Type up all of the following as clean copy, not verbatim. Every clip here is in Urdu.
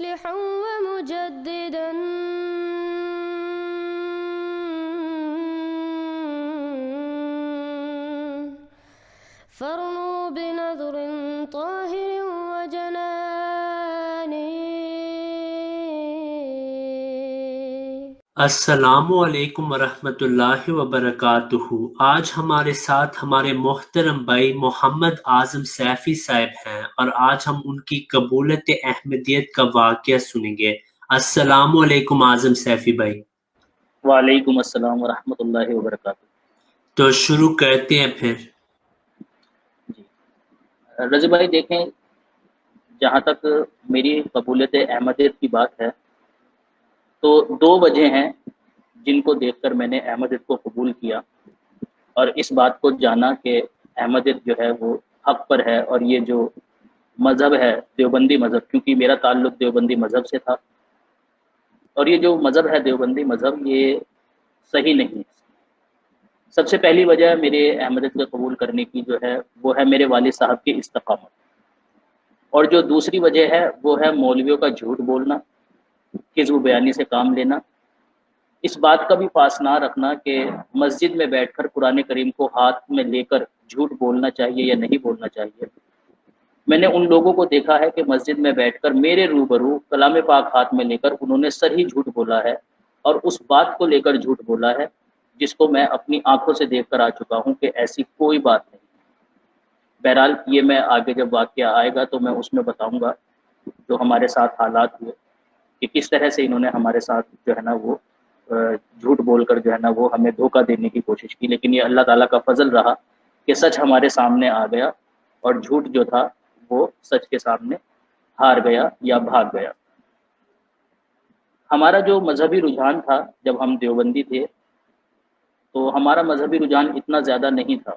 مصلحا ومجددا فارنوا بنظر طاهر وجنان. السلام علیکم ورحمۃ اللہ وبرکاتہ۔ آج ہمارے ساتھ ہمارے محترم بھائی محمد اعظم سیفی صاحب ہیں اور آج ہم ان کی قبولیت احمدیت کا واقعہ سنیں گے۔ السلام علیکم اعظم سیفی بھائی۔ وعلیکم السلام ورحمۃ اللہ وبرکاتہ۔ تو شروع کرتے ہیں پھر۔ جی رضی بھائی، دیکھیں، جہاں تک میری قبولیت احمدیت کی بات ہے تو دو وجہ ہیں جن کو دیکھ کر میں نے احمدیت کو قبول کیا اور اس بات کو جانا کہ احمدیت جو ہے وہ حق پر ہے، اور یہ جو مذہب ہے دیوبندی مذہب، کیونکہ میرا تعلق دیوبندی مذہب سے تھا، اور یہ جو مذہب ہے دیوبندی مذہب یہ صحیح نہیں ہے۔ سب سے پہلی وجہ میرے احمدیت کو قبول کرنے کی جو ہے وہ ہے میرے والد صاحب کی استقامت، اور جو دوسری وجہ ہے وہ ہے مولویوں کا جھوٹ بولنا، کذب بیانی سے کام لینا، اس بات کا بھی پاس نہ رکھنا کہ مسجد میں بیٹھ کر قرآن کریم کو ہاتھ میں لے کر جھوٹ بولنا چاہیے یا نہیں بولنا چاہیے۔ میں نے ان لوگوں کو دیکھا ہے کہ مسجد میں بیٹھ کر میرے روبرو کلام پاک ہاتھ میں لے کر انہوں نے صحیح جھوٹ بولا ہے، اور اس بات کو لے کر جھوٹ بولا ہے جس کو میں اپنی آنکھوں سے دیکھ کر آ چکا ہوں کہ ایسی کوئی بات نہیں۔ بہرحال یہ میں آگے جب واقعہ آئے گا تو میں اس میں بتاؤں گا جو ہمارے ساتھ حالات ہوئے کہ کس طرح سے انہوں نے ہمارے ساتھ جو ہے نا وہ جھوٹ بول کر جو ہے نا وہ ہمیں دھوکہ دینے کی کوشش کی، لیکن یہ اللہ تعالیٰ کا فضل رہا کہ سچ ہمارے سامنے آ گیا اور جھوٹ جو تھا وہ سچ کے سامنے ہار گیا یا بھاگ گیا۔ ہمارا جو مذہبی رجحان تھا جب ہم دیوبندی تھے تو ہمارا مذہبی رجحان اتنا زیادہ نہیں تھا،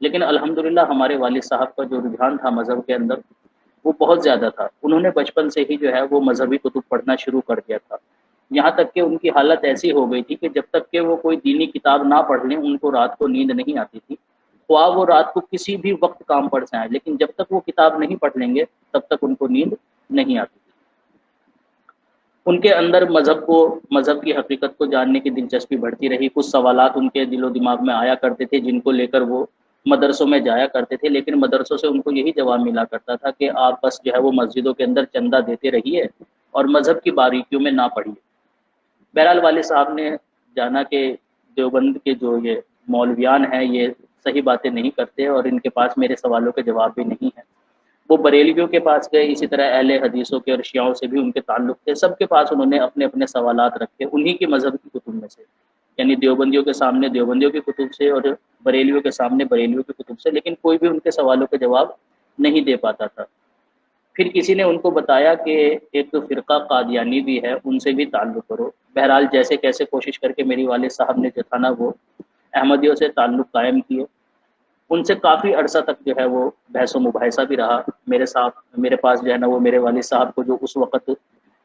لیکن الحمدللہ ہمارے والد صاحب کا جو رجحان تھا مذہب کے اندر وہ بہت زیادہ تھا۔ انہوں نے بچپن سے ہی جو ہے وہ مذہبی کتب پڑھنا شروع کر دیا تھا، یہاں تک کہ ان کی حالت ایسی ہو گئی تھی کہ جب تک کہ وہ کوئی دینی کتاب نہ پڑھ لیں ان کو رات کو نیند نہیں آتی تھی، خواہ وہ رات کو کسی بھی وقت کام پڑ جائیں، لیکن جب تک وہ کتاب نہیں پڑھ لیں گے تب تک ان کو نیند نہیں آتی تھی۔ ان کے اندر مذہب کی حقیقت کو جاننے کی دلچسپی بڑھتی رہی، کچھ سوالات ان کے دل و دماغ میں آیا کرتے تھے جن کو لے کر وہ مدرسوں میں جایا کرتے تھے، لیکن مدرسوں سے ان کو یہی جواب ملا کرتا تھا کہ آپ بس جو ہے وہ مسجدوں کے اندر چندہ دیتے رہیے اور مذہب کی باریکیوں میں نہ پڑھیے۔ بہرحال والد صاحب نے جانا کہ دیوبند کے جو یہ مولویان ہیں یہ صحیح باتیں نہیں کرتے اور ان کے پاس میرے سوالوں کے جواب بھی نہیں ہیں۔ وہ بریلویوں کے پاس گئے، اسی طرح اہل حدیثوں کے اور شیعوں سے بھی ان کے تعلق تھے، سب کے پاس انہوں نے اپنے اپنے سوالات رکھے انہی کے مذہب کی کتب میں سے، یعنی دیوبندیوں کے سامنے دیوبندیوں کی کتب سے اور بریلویوں کے سامنے بریلویوں کی کتب سے، لیکن کوئی بھی ان کے سوالوں کے جواب نہیں دے پاتا تھا۔ پھر کسی نے ان کو بتایا کہ ایک فرقہ قادیانی بھی ہے، ان سے بھی تعلق کرو۔ بہرحال جیسے کیسے کوشش کر کے میری والد صاحب نے جو تھا نا وہ احمدیوں سے تعلق قائم کیے، ان سے کافی عرصہ تک جو ہے وہ بحث و مباحثہ بھی رہا۔ میرے پاس جو ہے نا وہ میرے والد صاحب کو جو اس وقت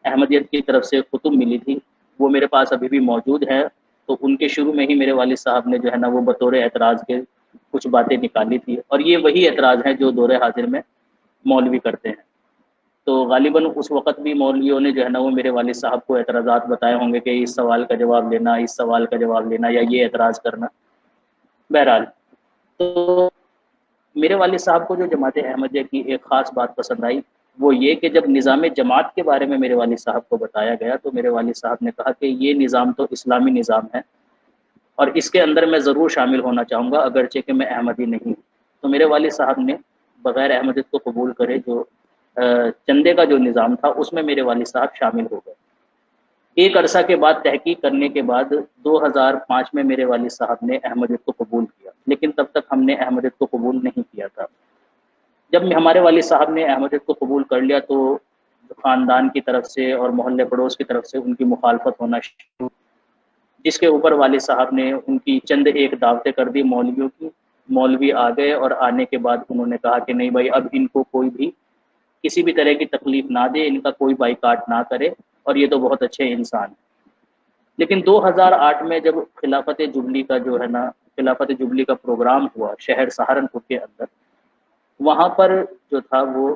احمدیت کی طرف سے کتب ملی تھی وہ میرے پاس ابھی بھی موجود ہے، تو ان کے شروع میں ہی میرے والد صاحب نے جو ہے نا وہ بطور اعتراض کے کچھ باتیں نکالی تھی، اور یہ وہی اعتراض ہیں جو دور حاضر میں مولوی کرتے ہیں۔ تو غالباً اس وقت بھی مولویوں نے جو ہے نا وہ میرے والد صاحب کو اعتراضات بتائے ہوں گے کہ اس سوال کا جواب لینا، اس سوال کا جواب لینا، یا یہ اعتراض کرنا۔ بہرحال تو میرے والد صاحب کو جو جماعت احمدیہ کی ایک خاص بات پسند آئی وہ یہ کہ جب نظام جماعت کے بارے میں میرے والد صاحب کو بتایا گیا تو میرے والد صاحب نے کہا کہ یہ نظام تو اسلامی نظام ہے اور اس کے اندر میں ضرور شامل ہونا چاہوں گا اگرچہ کہ میں احمدی نہیں ہوں۔ تو میرے والد صاحب نے بغیر احمدیت کو قبول کرے جو چندے کا جو نظام تھا اس میں میرے والد صاحب شامل ہو گئے۔ ایک عرصہ کے بعد تحقیق کرنے کے بعد 2005 میں میرے والد صاحب نے احمدیت کو قبول کیا، لیکن تب تک ہم نے احمدیت کو قبول نہیں کیا تھا۔ جب ہمارے والد صاحب نے احمدیت کو قبول کر لیا تو خاندان کی طرف سے اور محلے پڑوس کی طرف سے ان کی مخالفت ہونا شروع، جس کے اوپر والد صاحب نے ان کی چند ایک دعوتیں کر دی مولویوں کی۔ مولوی آ گئے اور آنے کے بعد انہوں نے کہا کہ نہیں بھائی اب ان کو کوئی بھی کسی بھی طرح کی تکلیف نہ دے، ان کا کوئی بائیکاٹ نہ کرے، اور یہ تو بہت اچھے انسان ہیں۔ لیکن 2008 میں جب خلافت جبلی کا جو ہے نا خلافت جبلی کا پروگرام ہوا شہر سہارنپور کے اندر، وہاں پر جو تھا وہ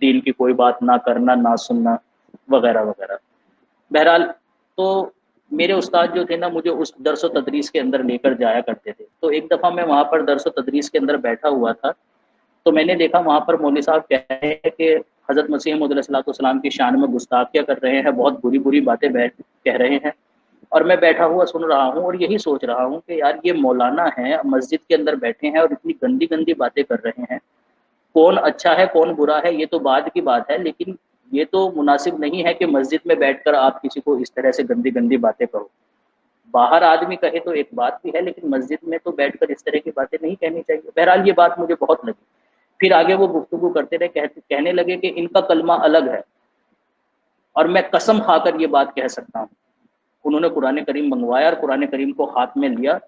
دین کی کوئی بات نہ کرنا، نہ سننا وغیرہ وغیرہ۔ بہرحال تو میرے استاد جو تھے نا مجھے اس درس و تدریس کے اندر لے کر جایا کرتے تھے۔ تو ایک دفعہ میں وہاں پر درس و تدریس کے اندر بیٹھا ہوا تھا، تو میں نے دیکھا وہاں پر مولوی صاحب کہہ رہے ہیں کہ حضرت مسیح موعود علیہ الصلوۃ والسلام کی شان میں گستاخیاں کر رہے ہیں، بہت بری بری باتیں کہہ رہے ہیں، اور میں بیٹھا ہوا سن رہا ہوں اور یہی سوچ رہا ہوں کہ یار یہ مولانا ہیں، مسجد کے اندر بیٹھے ہیں اور اتنی گندی گندی باتیں کر رہے ہیں، کون اچھا ہے کون برا ہے یہ تو بعد کی بات ہے، لیکن یہ تو مناسب نہیں ہے کہ مسجد میں بیٹھ کر آپ کسی کو اس طرح سے گندی گندی باتیں کہو۔ باہر آدمی کہے تو ایک بات بھی ہے، لیکن مسجد میں تو بیٹھ کر اس طرح کی باتیں نہیں کہنی چاہیے۔ بہرحال یہ بات مجھے بہت لگی۔ پھر آگے وہ گفتگو کرتے رہے، کہنے لگے کہ ان کا کلمہ الگ ہے اور میں قسم کھا کر یہ بات کہہ سکتا ہوں۔ انہوں نے قرآن کریم منگوایا اور قرآن کریم کو ہاتھ میں لیا،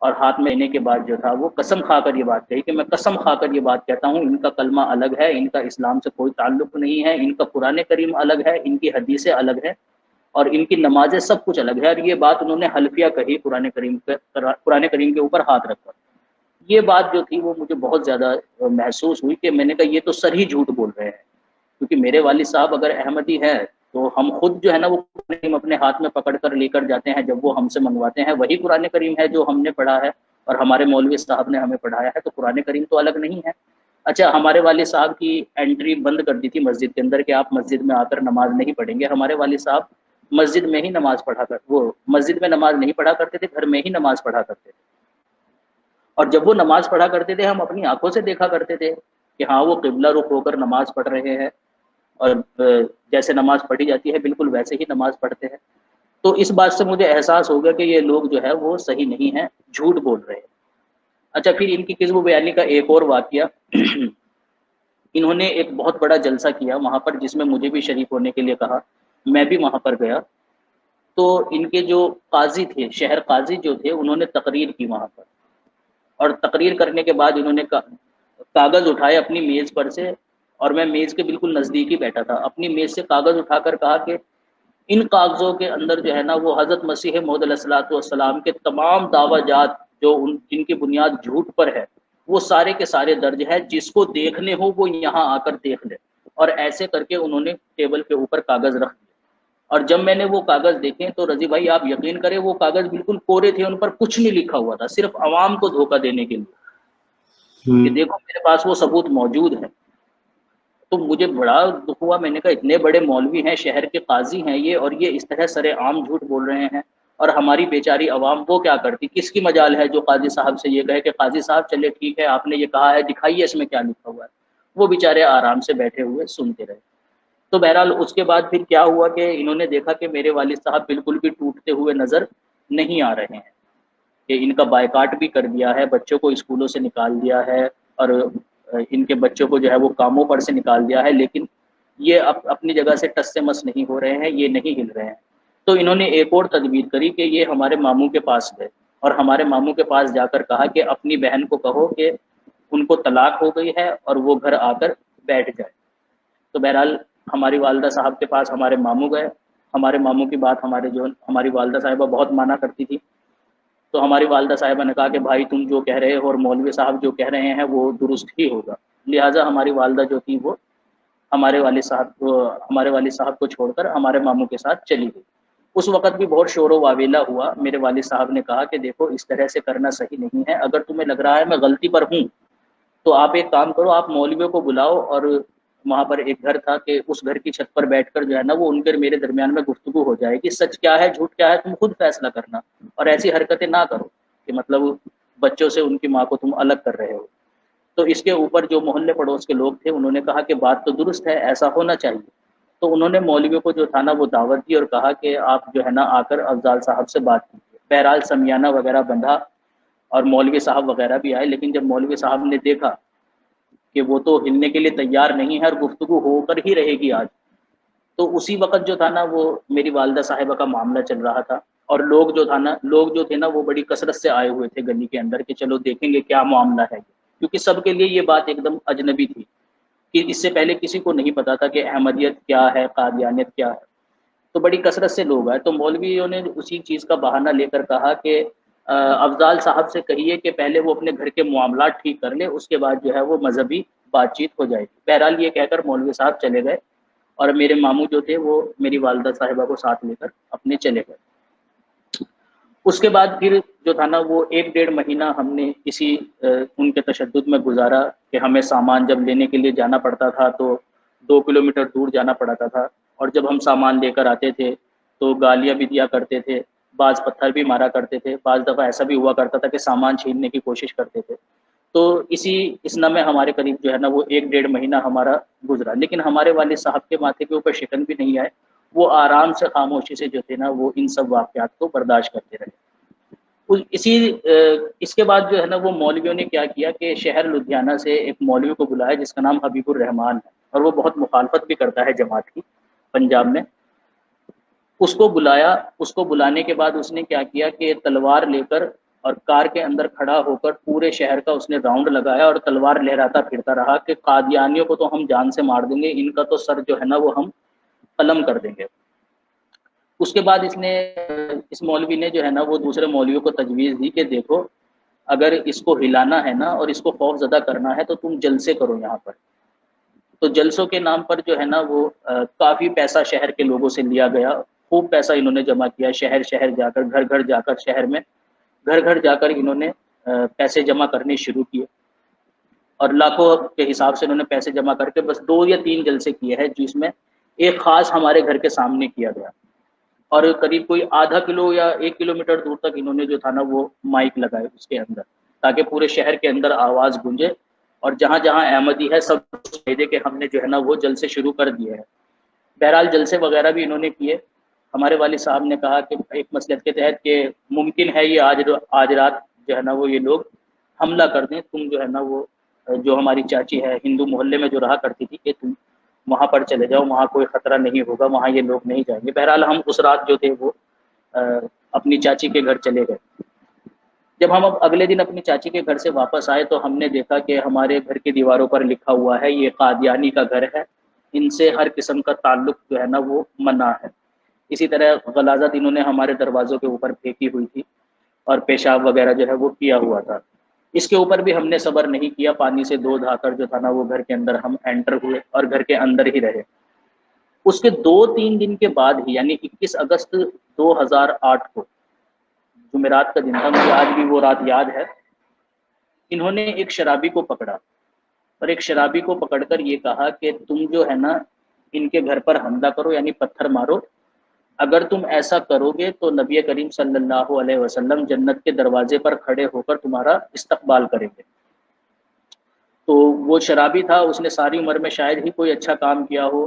اور ہاتھ میں لینے کے بعد جو تھا وہ قسم کھا کر یہ بات کہی کہ میں قسم کھا کر یہ بات کہتا ہوں ان کا کلمہ الگ ہے، ان کا اسلام سے کوئی تعلق نہیں ہے، ان کا قرآن کریم الگ ہے، ان کی حدیثیں الگ ہیں اور ان کی نمازیں سب کچھ الگ ہے۔ اور یہ بات انہوں نے حلفیہ کہی قرآن کریم کے اوپر ہاتھ رکھ کر۔ یہ بات جو تھی وہ مجھے بہت زیادہ محسوس ہوئی کہ میں نے کہا یہ تو سر ہی جھوٹ بول رہے ہیں، کیونکہ میرے والد صاحب اگر احمدی ہیں تو ہم خود جو ہے نا وہ قرآن کریم اپنے ہاتھ میں پکڑ کر لے کر جاتے ہیں، جب وہ ہم سے منگواتے ہیں وہی قرآن کریم ہے جو ہم نے پڑھا ہے اور ہمارے مولوی صاحب نے ہمیں پڑھایا ہے، تو قرآن کریم تو الگ نہیں ہے۔ اچھا، ہمارے والد صاحب کی انٹری بند کر دی تھی مسجد کے اندر کہ آپ مسجد میں آ کر نماز نہیں پڑھیں گے۔ ہمارے والد صاحب مسجد میں ہی نماز پڑھا کر وہ مسجد میں نماز نہیں پڑھا کرتے تھے، گھر میں ہی نماز پڑھا کرتے تھے، اور جب وہ نماز پڑھا کرتے تھے ہم اپنی آنکھوں سے دیکھا کرتے تھے کہ ہاں وہ قبلہ رخ ہو کر نماز پڑھ رہے ہیں، اور جیسے نماز پڑھی جاتی ہے بالکل ویسے ہی نماز پڑھتے ہیں۔ تو اس بات سے مجھے احساس ہو گیا کہ یہ لوگ جو ہے وہ صحیح نہیں ہیں، جھوٹ بول رہے ہیں۔ اچھا، پھر ان کی کذب و بیانی کا ایک اور واقعہ انہوں نے ایک بہت بڑا جلسہ کیا وہاں پر جس میں مجھے بھی شریک ہونے کے لیے کہا، میں بھی وہاں پر گیا۔ تو ان کے جو قاضی تھے، شہر قاضی جو تھے، انہوں نے تقریر کی وہاں پر، اور تقریر کرنے کے بعد انہوں نے کاغذ اٹھائے اپنی میز پر سے، اور میں میز کے بالکل نزدیک ہی بیٹھا تھا، اپنی میز سے کاغذ اٹھا کر کہا کہ ان کاغذوں کے اندر جو ہے نا وہ حضرت مسیح موعود علیہ الصلوۃ والسلام کے تمام دعوی جات جو جن کی بنیاد جھوٹ پر ہے وہ سارے کے سارے درج ہے، جس کو دیکھنے ہو وہ یہاں آ کر دیکھ لے۔ اور ایسے کر کے انہوں نے ٹیبل کے اوپر کاغذ رکھ دیے، اور جب میں نے وہ کاغذ دیکھے تو رضی بھائی آپ یقین کریں وہ کاغذ بالکل کورے تھے، ان پر کچھ نہیں لکھا ہوا تھا، صرف عوام کو دھوکہ دینے کے لیے کہ دیکھو میرے پاس وہ ثبوت موجود ہے۔ تو مجھے بڑا دکھ ہوا، میں نے کہا اتنے بڑے مولوی ہیں، شہر کے قاضی ہیں یہ، اور یہ اس طرح سرے عام جھوٹ بول رہے ہیں، اور ہماری بیچاری عوام وہ کیا کرتی، کس کی مجال ہے جو قاضی صاحب سے یہ کہے کہ قاضی صاحب چلے ٹھیک ہے آپ نے یہ کہا ہے دکھائیے اس میں کیا لکھا ہوا ہے۔ وہ بیچارے آرام سے بیٹھے ہوئے سنتے رہے۔ تو بہرحال اس کے بعد پھر کیا ہوا کہ انہوں نے دیکھا کہ میرے والد صاحب بالکل بھی ٹوٹتے ہوئے نظر نہیں آ رہے ہیں، کہ ان کا بائیکاٹ بھی کر دیا ہے، بچوں کو اسکولوں سے نکال دیا ہے، اور ان کے بچوں کو جو ہے وہ کاموں پر سے نکال دیا ہے، لیکن یہ اپنی جگہ سے ٹس سے مس نہیں ہو رہے ہیں، یہ نہیں ہل رہے ہیں۔ تو انہوں نے ایک اور تدبیر کری کہ یہ ہمارے ماموں کے پاس گئے، اور ہمارے ماموں کے پاس جا کر کہا کہ اپنی بہن کو کہو کہ ان کو طلاق ہو گئی ہے اور وہ گھر آ کر بیٹھ جائے۔ تو بہرحال ہماری والدہ صاحب کے پاس ہمارے ماموں گئے، ہمارے ماموں کی بات ہماری والدہ صاحبہ بہت مانا کرتی تھی، تو ہماری والدہ صاحبہ نے کہا کہ بھائی تم جو کہہ رہے ہو اور مولوی صاحب جو کہہ رہے ہیں وہ درست ہی ہوگا۔ لہٰذا ہماری والدہ جو تھی وہ ہمارے والد صاحب کو چھوڑ کر ہمارے ماموں کے ساتھ چلی گئی۔ اس وقت بھی بہت شور و واویلا ہوا۔ میرے والد صاحب نے کہا کہ دیکھو اس طرح سے کرنا صحیح نہیں ہے، اگر تمہیں لگ رہا ہے میں غلطی پر ہوں تو آپ ایک کام کرو، آپ مولویوں کو بلاؤ، اور وہاں پر ایک گھر تھا کہ اس گھر کی چھت پر بیٹھ کر جو ہے نا وہ ان کے میرے درمیان میں گفتگو ہو جائے گی، سچ کیا ہے جھوٹ کیا ہے تم خود فیصلہ کرنا، اور ایسی حرکتیں نہ کرو کہ مطلب بچوں سے ان کی ماں کو تم الگ کر رہے ہو۔ تو اس کے اوپر جو محلے پڑوس کے لوگ تھے انہوں نے کہا کہ بات تو درست ہے، ایسا ہونا چاہیے۔ تو انہوں نے مولویوں کو جو تھا نا وہ دعوت دی اور کہا کہ آپ جو ہے نا آ کر افضال صاحب سے بات کیجیے۔ بہرحال سمیانہ وغیرہ بندھا اور مولوی صاحب وغیرہ بھی آئے، لیکن جب مولوی صاحب نے دیکھا کہ وہ تو ہلنے کے لیے تیار نہیں ہے اور گفتگو ہو کر ہی رہے گی آج، تو اسی وقت جو تھا نا وہ میری والدہ صاحبہ کا معاملہ چل رہا تھا، اور لوگ جو تھے نا وہ بڑی کثرت سے آئے ہوئے تھے گلی کے اندر کہ چلو دیکھیں گے کیا معاملہ ہے، کیونکہ سب کے لیے یہ بات ایک دم اجنبی تھی کہ اس سے پہلے کسی کو نہیں پتا تھا کہ احمدیت کیا ہے، قادیانیت کیا ہے۔ تو بڑی کثرت سے لوگ آئے، تو مولویوں نے اسی چیز کا بہانہ لے کر کہا کہ افضال صاحب سے کہیے کہ پہلے وہ اپنے گھر کے معاملات ٹھیک کر لے، اس کے بعد جو ہے وہ مذہبی بات چیت ہو جائے گی۔ بہرحال یہ کہہ کر مولوی صاحب چلے گئے اور میرے ماموں جو تھے وہ میری والدہ صاحبہ کو ساتھ لے کر اپنے چلے گئے۔ اس کے بعد پھر جو تھا نا وہ 1 ڈیڑھ مہینہ ہم نے اسی ان کے تشدد میں گزارا کہ ہمیں سامان جب لینے کے لیے جانا پڑتا تھا تو 2 کلومیٹر دور جانا پڑتا تھا، اور جب ہم سامان لے کر آتے تھے تو گالیاں بھی دیا کرتے تھے، بعض پتھر بھی مارا کرتے تھے، بعض دفعہ ایسا بھی ہوا کرتا تھا کہ سامان چھیننے کی کوشش کرتے تھے۔ تو اسی اسنا میں ہمارے قریب جو ہے نا وہ 1 ڈیڑھ مہینہ ہمارا گزرا، لیکن ہمارے والد صاحب کے ماتھے کے اوپر شکن بھی نہیں آئے، وہ آرام سے خاموشی سے جو تھے نا وہ ان سب واقعات کو برداشت کرتے رہے۔ اس کے بعد جو ہے نا وہ مولویوں نے کیا کیا کہ شہر لدھیانہ سے ایک مولوی کو بلایا جس کا نام حبیب الرحمان ہے، اور وہ بہت مخالفت بھی کرتا ہے جماعت کی پنجاب میں۔ اس کو بلایا، اس کو بلانے کے بعد اس نے کیا کیا کہ تلوار لے کر اور کار کے اندر کھڑا ہو کر پورے شہر کا اس نے راؤنڈ لگایا اور تلوار لہراتا پھرتا رہا کہ قادیانیوں کو تو ہم جان سے مار دیں گے، ان کا تو سر جو ہے نا وہ ہم قلم کر دیں گے۔ اس کے بعد اس مولوی نے جو ہے نا وہ دوسرے مولویوں کو تجویز دی کہ دیکھو اگر اس کو ہلانا ہے نا اور اس کو خوف زدہ کرنا ہے تو تم جلسے کرو یہاں پر۔ تو جلسوں کے نام پر جو ہے نا وہ کافی پیسہ شہر کے لوگوں سے لیا گیا، خوب پیسہ انہوں نے جمع کیا، شہر شہر جا کر، گھر گھر جا کر، شہر میں گھر گھر جا کر انہوں نے پیسے جمع کرنے شروع کیے، اور لاکھوں کے حساب سے انہوں نے پیسے جمع کر کے بس 2 یا 3 جلسے کیے ہیں، جس میں ایک خاص ہمارے گھر کے سامنے کیا گیا، اور قریب کوئی آدھا کلو یا 1 کلومیٹر دور تک انہوں نے جو تھا نا وہ مائک لگائے اس کے اندر، تاکہ پورے شہر کے اندر آواز گونجے، اور جہاں جہاں احمدی ہے سب کہہ دے کہ ہم نے جو ہے نا وہ جلسے شروع کر دیے ہیں۔ بہرحال جلسے وغیرہ بھی انہوں نے کیے۔ ہمارے والد صاحب نے کہا کہ ایک مصلحت کے تحت کہ ممکن ہے یہ آج رات جو ہے نا وہ یہ لوگ حملہ کر دیں، تم جو ہے نا وہ جو ہماری چاچی ہے ہندو محلے میں جو رہا کرتی تھی کہ تم وہاں پر چلے جاؤ، وہاں کوئی خطرہ نہیں ہوگا، وہاں یہ لوگ نہیں جائیں گے۔ بہرحال ہم اس رات جو تھے وہ اپنی چاچی کے گھر چلے گئے۔ جب ہم اب اگلے دن اپنی چاچی کے گھر سے واپس آئے تو ہم نے دیکھا کہ ہمارے گھر کی دیواروں پر لکھا ہوا ہے یہ قادیانی کا گھر ہے، ان سے ہر قسم کا تعلق جو ہے نا وہ منع ہے۔ اسی طرح غلاظت انہوں نے ہمارے دروازوں کے اوپر پھینکی ہوئی تھی، اور پیشاب وغیرہ جو ہے وہ کیا ہوا تھا۔ اس کے اوپر بھی ہم نے صبر نہیں کیا، پانی سے دھو دھا کر جو تھا نا وہ گھر کے اندر ہم انٹر ہوئے اور گھر کے اندر ہی رہے۔ اس کے 2-3 دن کے بعد ہی، یعنی 21 اگست 2008 کو، جمعرات کا دن تھا، مجھے آج بھی وہ رات یاد ہے، انہوں نے ایک شرابی کو پکڑا، اور ایک شرابی کو پکڑ کر یہ کہا کہ تم جو ہے نا ان کے گھر پر حملہ کرو، یعنی پتھر مارو، اگر تم ایسا کرو گے تو نبی کریم صلی اللہ علیہ وسلم جنت کے دروازے پر کھڑے ہو کر تمہارا استقبال کریں گے۔ تو وہ شرابی تھا، اس نے ساری عمر میں شاید ہی کوئی اچھا کام کیا ہو،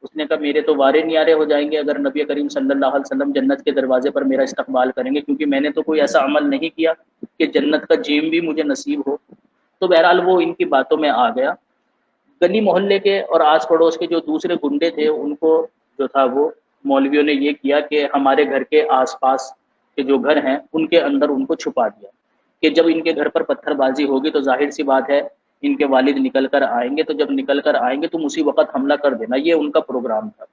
اس نے کہا میرے تو وارے نیارے ہو جائیں گے اگر نبی کریم صلی اللہ علیہ وسلم جنت کے دروازے پر میرا استقبال کریں گے، کیونکہ میں نے تو کوئی ایسا عمل نہیں کیا کہ جنت کا جیم بھی مجھے نصیب ہو۔ تو بہرحال وہ ان کی باتوں میں آ گیا۔ گلی محلے کے اور آس پڑوس کے جو دوسرے گنڈے تھے ان کو جو تھا وہ مولویوں نے یہ کیا کہ ہمارے گھر کے آس پاس کے جو گھر ہیں ان کے اندر ان کو چھپا دیا، کہ جب ان کے گھر پر پتھر بازی ہوگی تو ظاہر سی بات ہے ان کے والد نکل کر آئیں گے، تو جب نکل کر آئیں گے تم اسی وقت حملہ کر دینا، یہ ان کا پروگرام تھا۔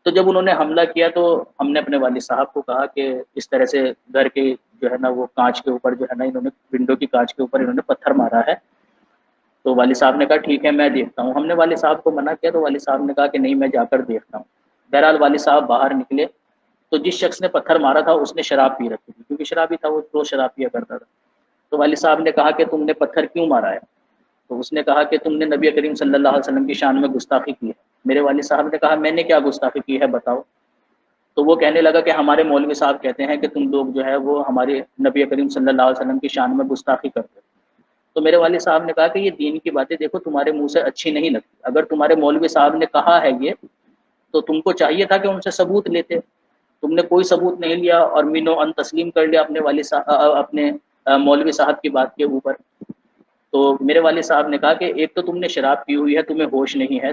تو جب انہوں نے حملہ کیا تو ہم نے اپنے والد صاحب کو کہا کہ اس طرح سے گھر کے جو ہے نا وہ کانچ کے اوپر جو ہے نا انہوں نے ونڈو کی کانچ کے اوپر انہوں نے پتھر مارا ہے۔ تو والد صاحب نے کہا ٹھیک ہے میں دیکھتا ہوں۔ ہم نے والد صاحب کو منع کیا تو والد صاحب نے کہا کہ نہیں میں جا کر دیکھتا ہوں۔ بہرحال والد صاحب باہر نکلے تو جس شخص نے پتھر مارا تھا اس نے شراب پی رکھی تھی، کیونکہ شرابی تھا، وہ روز شراب پیا کرتا تھا۔ تو والد صاحب نے کہا کہ تم نے پتھر کیوں مارا ہے؟ تو اس نے کہا کہ تم نے نبی کریم صلی اللہ علیہ وسلم کی شان میں گستاخی کی ہے۔ میرے والد صاحب نے کہا میں نے کیا گستاخی کی ہے بتاؤ؟ تو وہ کہنے لگا کہ ہمارے مولوی صاحب کہتے ہیں کہ تم لوگ جو ہے وہ ہمارے نبی کریم صلی اللہ علیہ وسلم کی شان میں گستاخی کرتے ہو۔ تو میرے والد صاحب نے کہا کہ یہ دین کی باتیں دیکھو تمہارے منہ سے اچھی نہیں لگتی، اگر تمہارے مولوی صاحب نے کہا ہے یہ تو تم کو چاہیے تھا کہ ان سے ثبوت لیتے، تم نے کوئی ثبوت نہیں لیا اور مینو ان تسلیم کر لیا اپنے والد صاحب اپنے مولوی صاحب کی بات کے اوپر۔ تو میرے والد صاحب نے کہا کہ ایک تو تم نے شراب پی ہوئی ہے، تمہیں ہوش نہیں ہے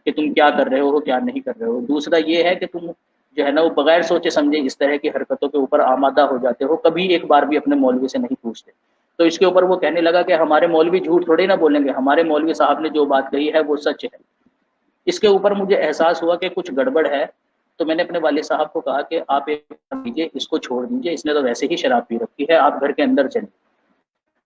کہ تم کیا کر رہے ہو کیا نہیں کر رہے ہو، دوسرا یہ ہے کہ تم جو ہے نا وہ بغیر سوچے سمجھے اس طرح کی حرکتوں کے اوپر آمادہ ہو جاتے ہو، کبھی ایک بار بھی اپنے مولوی سے نہیں پوچھتے۔ تو اس کے اوپر وہ کہنے لگا کہ ہمارے مولوی جھوٹ تھوڑے نہ بولیں گے، ہمارے مولوی صاحب نے جو بات کہی ہے وہ سچ ہے۔ اس کے اوپر مجھے احساس ہوا کہ کچھ گڑبڑ ہے، تو میں نے اپنے والد صاحب کو کہا کہ آپ ایک کام کیجیے، اس کو چھوڑ دیجیے، اس نے تو ویسے ہی شراب پی رکھی ہے، آپ گھر کے اندر چلیے۔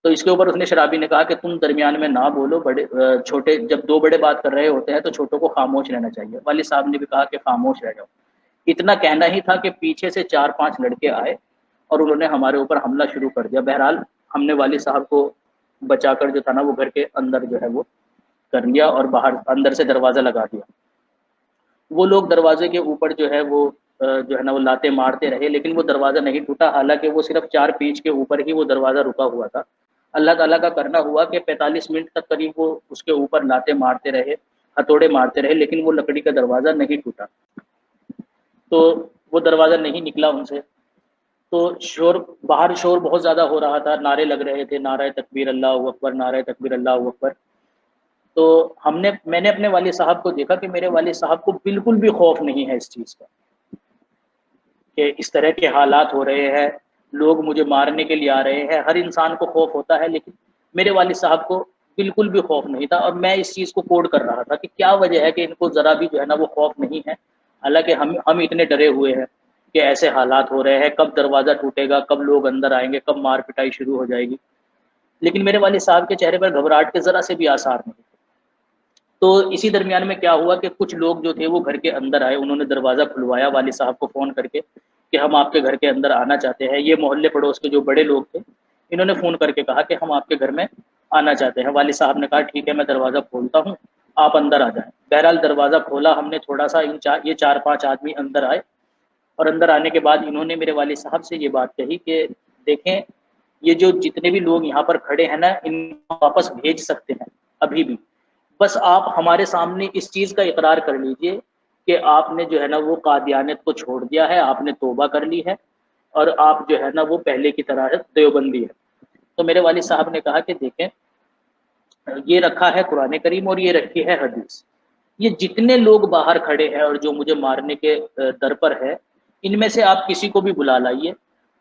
تو تو اس کے اوپر اس نے شرابی نے کہا کہ تم درمیان میں نہ بولو، بڑے چھوٹے جب دو بڑے بات کر رہے ہوتے ہیں تو چھوٹوں کو خاموش رہنا چاہیے۔ والد صاحب نے بھی کہا کہ خاموش رہ جاؤ۔ اتنا کہنا ہی تھا کہ پیچھے سے 4-5 لڑکے آئے اور انہوں نے ہمارے اوپر حملہ شروع کر دیا۔ بہرحال ہم نے والد صاحب کو بچا کر جو تھا نا وہ گھر کے اندر جو ہے وہ کر لیا اور باہر اندر سے دروازہ لگا دیا۔ وہ لوگ دروازے کے اوپر جو ہے وہ جو ہے نا وہ لاتے مارتے رہے، لیکن وہ دروازہ نہیں ٹوٹا، حالانکہ وہ صرف 4 پیچ کے اوپر ہی وہ دروازہ رکا ہوا تھا۔ اللہ تعالیٰ کا کرنا ہوا کہ 45 منٹ تک قریب وہ اس کے اوپر لاتے مارتے رہے، ہتھوڑے مارتے رہے، لیکن وہ لکڑی کا دروازہ نہیں ٹوٹا، تو وہ دروازہ نہیں نکلا ان سے۔ تو باہر شور بہت زیادہ ہو رہا تھا، نعرے لگ رہے تھے، نعرہ تکبیر اللہ اکبر، نعرہ تکبیر اللہ اکبر۔ تو میں نے اپنے والد صاحب کو دیکھا کہ میرے والد صاحب کو بالکل بھی خوف نہیں ہے اس چیز کا کہ اس طرح کے حالات ہو رہے ہیں، لوگ مجھے مارنے کے لیے آ رہے ہیں۔ ہر انسان کو خوف ہوتا ہے، لیکن میرے والد صاحب کو بالکل بھی خوف نہیں تھا، اور میں اس چیز کو کوڈ کر رہا تھا کہ کیا وجہ ہے کہ ان کو ذرا بھی جو ہے نا وہ خوف نہیں ہے، حالانکہ ہم اتنے ڈرے ہوئے ہیں کہ ایسے حالات ہو رہے ہیں، کب دروازہ ٹوٹے گا، کب لوگ اندر آئیں گے، کب مار پٹائی شروع ہو جائے گی۔ لیکن میرے والد صاحب کے چہرے پر گھبراہٹ کے ذرا سے بھی آثار نہیں تھے۔ تو اسی درمیان میں کیا ہوا کہ کچھ لوگ جو تھے وہ گھر کے اندر آئے، انہوں نے دروازہ کھلوایا والد صاحب کو فون کر کے کہ ہم آپ کے گھر کے اندر آنا چاہتے ہیں۔ یہ محلے پڑوس کے جو بڑے لوگ تھے انہوں نے فون کر کے کہا کہ ہم آپ کے گھر میں آنا چاہتے ہیں۔ والد صاحب نے کہا ٹھیک ہے، میں دروازہ کھولتا ہوں، آپ اندر آ جائیں۔ بہرحال دروازہ کھولا ہم نے، تھوڑا سا یہ 4-5 آدمی اندر آئے، اور اندر آنے کے بعد انہوں نے میرے والد صاحب سے یہ بات کہی کہ دیکھیں یہ جو جتنے بھی لوگ یہاں پر کھڑے ہیں نا، ان کو واپس بھیج سکتے ہیں ابھی بھی، بس آپ ہمارے سامنے اس چیز کا اقرار کر لیجئے کہ آپ نے جو ہے نا وہ قادیانیت کو چھوڑ دیا ہے، آپ نے توبہ کر لی ہے، اور آپ جو ہے نا وہ پہلے کی طرح دیوبندی ہے۔ تو میرے والد صاحب نے کہا کہ دیکھیں یہ رکھا ہے قرآن کریم اور یہ رکھی ہے حدیث، یہ جتنے لوگ باہر کھڑے ہیں اور جو مجھے مارنے کے در پر ہے، ان میں سے آپ کسی کو بھی بلا لائیے،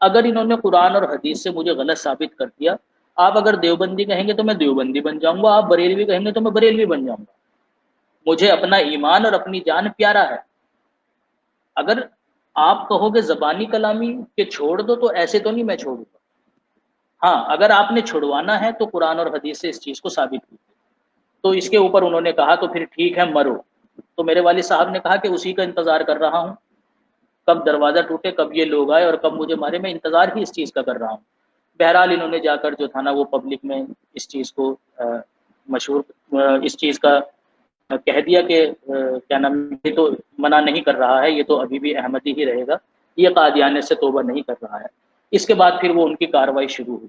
اگر انہوں نے قرآن اور حدیث سے مجھے غلط ثابت کر دیا، آپ اگر دیوبندی کہیں گے تو میں دیوبندی بن جاؤں گا، آپ بریلوی کہیں گے تو میں بریلوی بن جاؤں گا، مجھے اپنا ایمان اور اپنی جان پیارا ہے۔ اگر آپ کہو گے زبانی کلامی کہ چھوڑ دو، تو ایسے تو نہیں میں چھوڑوں گا، ہاں اگر آپ نے چھڑوانا ہے تو قرآن اور حدیث سے اس چیز کو ثابت کیجیے۔ تو اس کے اوپر انہوں نے کہا تو پھر ٹھیک ہے مرو۔ تو میرے والد صاحب نے کہا کہ اسی کا انتظار کر رہا ہوں، کب دروازہ ٹوٹے، کب یہ لوگ آئے اور کب مجھے مارے، میں انتظار ہی اس چیز کا کر رہا ہوں۔ بہرحال انہوں نے جا کر جو تھا نا وہ پبلک میں اس چیز کو مشہور اس چیز کا کہہ دیا کہ کیا نام، یہ تو منع نہیں کر رہا ہے، یہ تو ابھی بھی احمدی ہی رہے گا، یہ قادیانیت سے توبہ نہیں کر رہا ہے۔ اس کے بعد پھر وہ ان کی کارروائی شروع ہوئی۔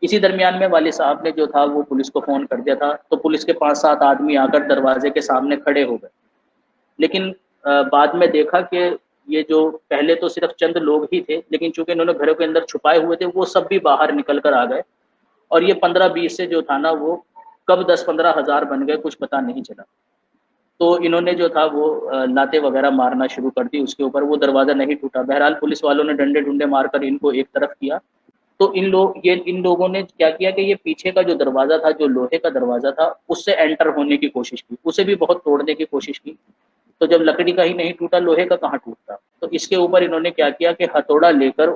اسی درمیان میں والد صاحب نے جو تھا وہ پولیس کو فون کر دیا تھا، تو پولیس کے 5-7 آدمی آ کر دروازے کے سامنے کھڑے ہو گئے، لیکن بعد میں دیکھا کہ یہ جو پہلے تو صرف چند لوگ ہی تھے، لیکن چونکہ انہوں نے گھروں کے اندر چھپائے ہوئے تھے، وہ سب بھی باہر نکل کر آ گئے، اور یہ 15-20 سے جو تھا نا وہ کب 10-15 ہزار بن گئے کچھ پتہ نہیں چلا۔ تو انہوں نے جو تھا وہ لاتے وغیرہ مارنا شروع کر دی اس کے اوپر، وہ دروازہ نہیں ٹوٹا۔ بہرحال پولیس والوں نے ڈنڈے ڈنڈے مار کر ان کو ایک طرف کیا، تو ان لوگوں نے کیا کیا کہ یہ پیچھے کا جو دروازہ تھا، جو لوہے کا دروازہ تھا، اس سے انٹر ہونے کی کوشش کی، اسے بھی بہت توڑنے کی کوشش کی، تو جب لکڑی کا ہی نہیں ٹوٹا، لوہے کا کہاں ٹوٹتا؟ تو اس کے اوپر انہوں نے کیا کیا کہ ہتھوڑا لے کر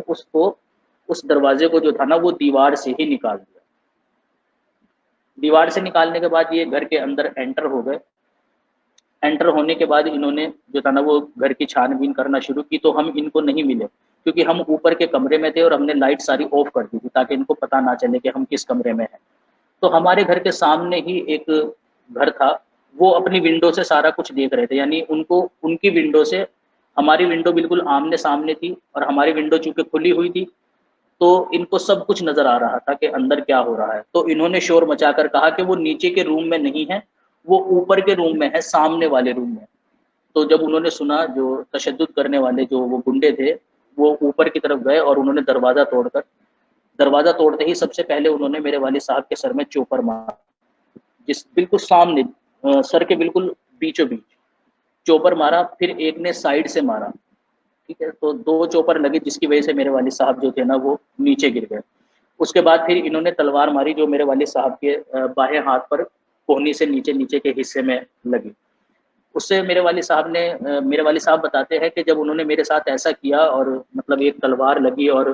اس دروازے کو جو تھا نا وہ دیوار سے ہی نکال دیا۔ دیوار سے نکالنے کے بعد یہ گھر کے اندر انٹر ہو گئے۔ انٹر ہونے کے بعد انہوں نے جو تھا نا وہ گھر کی چھان بین کرنا شروع کی، تو ہم ان کو نہیں ملے کیونکہ ہم اوپر کے کمرے میں تھے اور ہم نے لائٹ ساری آف کر دی تھی تاکہ ان کو پتہ نہ چلے کہ ہم کس کمرے میں ہیں۔ تو ہمارے گھر کے سامنے ہی ایک گھر تھا، وہ اپنی ونڈو سے سارا کچھ دیکھ رہے تھے، یعنی ان کی ونڈو سے ہماری ونڈو بالکل آمنے سامنے تھی، اور ہماری ونڈو چونکہ کھلی ہوئی تھی تو ان کو سب کچھ نظر آ رہا تھا کہ اندر کیا ہو رہا ہے۔ تو انہوں نے شور مچا کر کہا کہ وہ نیچے کے روم میں نہیں ہے، وہ اوپر کے روم میں ہے، سامنے والے روم میں۔ تو جب انہوں نے سنا، جو تشدد کرنے والے جو وہ گنڈے تھے وہ اوپر کی طرف گئے اور انہوں نے دروازہ توڑتے ہی سب سے پہلے انہوں نے میرے والد صاحب کے سر میں چوپر مارا، جس بالکل سامنے سر کے بالکل بیچوں بیچ چوپر مارا، پھر ایک نے سائیڈ سے مارا، ٹھیک ہے، تو 2 چوپر لگے جس کی وجہ سے میرے والد صاحب جو تھے نا وہ نیچے گر گئے۔ اس کے بعد پھر انہوں نے تلوار ماری جو میرے والد صاحب کے بائیں ہاتھ پر کوہنی سے نیچے کے حصے میں لگی۔ اس سے میرے والد صاحب بتاتے ہیں کہ جب انہوں نے میرے ساتھ ایسا کیا اور مطلب ایک تلوار لگی اور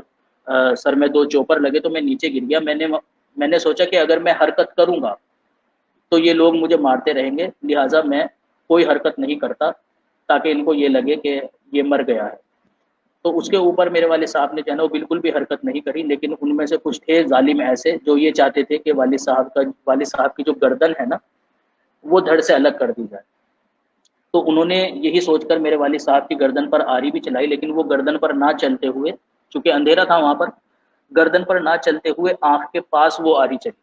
سر میں 2 چوپر لگے تو میں نیچے گر گیا۔ میں نے میں نے سوچا کہ اگر میں حرکت کروں گا تو یہ لوگ مجھے مارتے رہیں گے، لہٰذا میں کوئی حرکت نہیں کرتا تاکہ ان کو یہ لگے کہ یہ مر گیا ہے۔ تو اس کے اوپر میرے والد صاحب نے جو ہے نا وہ بالکل بھی حرکت نہیں کری، لیکن ان میں سے کچھ تھے ظالم ایسے جو یہ چاہتے تھے کہ والد صاحب کی جو گردن ہے نا وہ دھڑ سے الگ کر دی جائے۔ تو انہوں نے یہی سوچ کر میرے والد صاحب کی گردن پر آری بھی چلائی، لیکن وہ گردن پر نہ چلتے ہوئے، چونکہ اندھیرا تھا وہاں پر، گردن پر نہ چلتے ہوئے آنکھ کے پاس وہ آری چلی۔